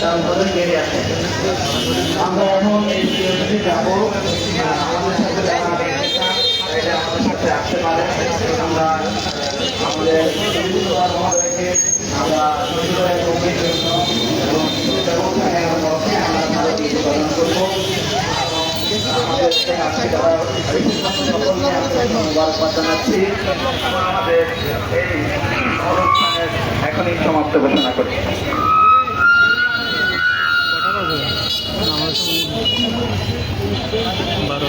তাদের বেড়ে আসে। আমরা এখন এই সিএমসি যাবো, আমাদের সাথে যারা আমাদের সাথে আসতে পারে। আমরা আমাদের মহোদয়কে আমরা প্রদান করবো। আমাদের এই অনুষ্ঠানের এখনই সমাপ্ত ঘোষণা করি।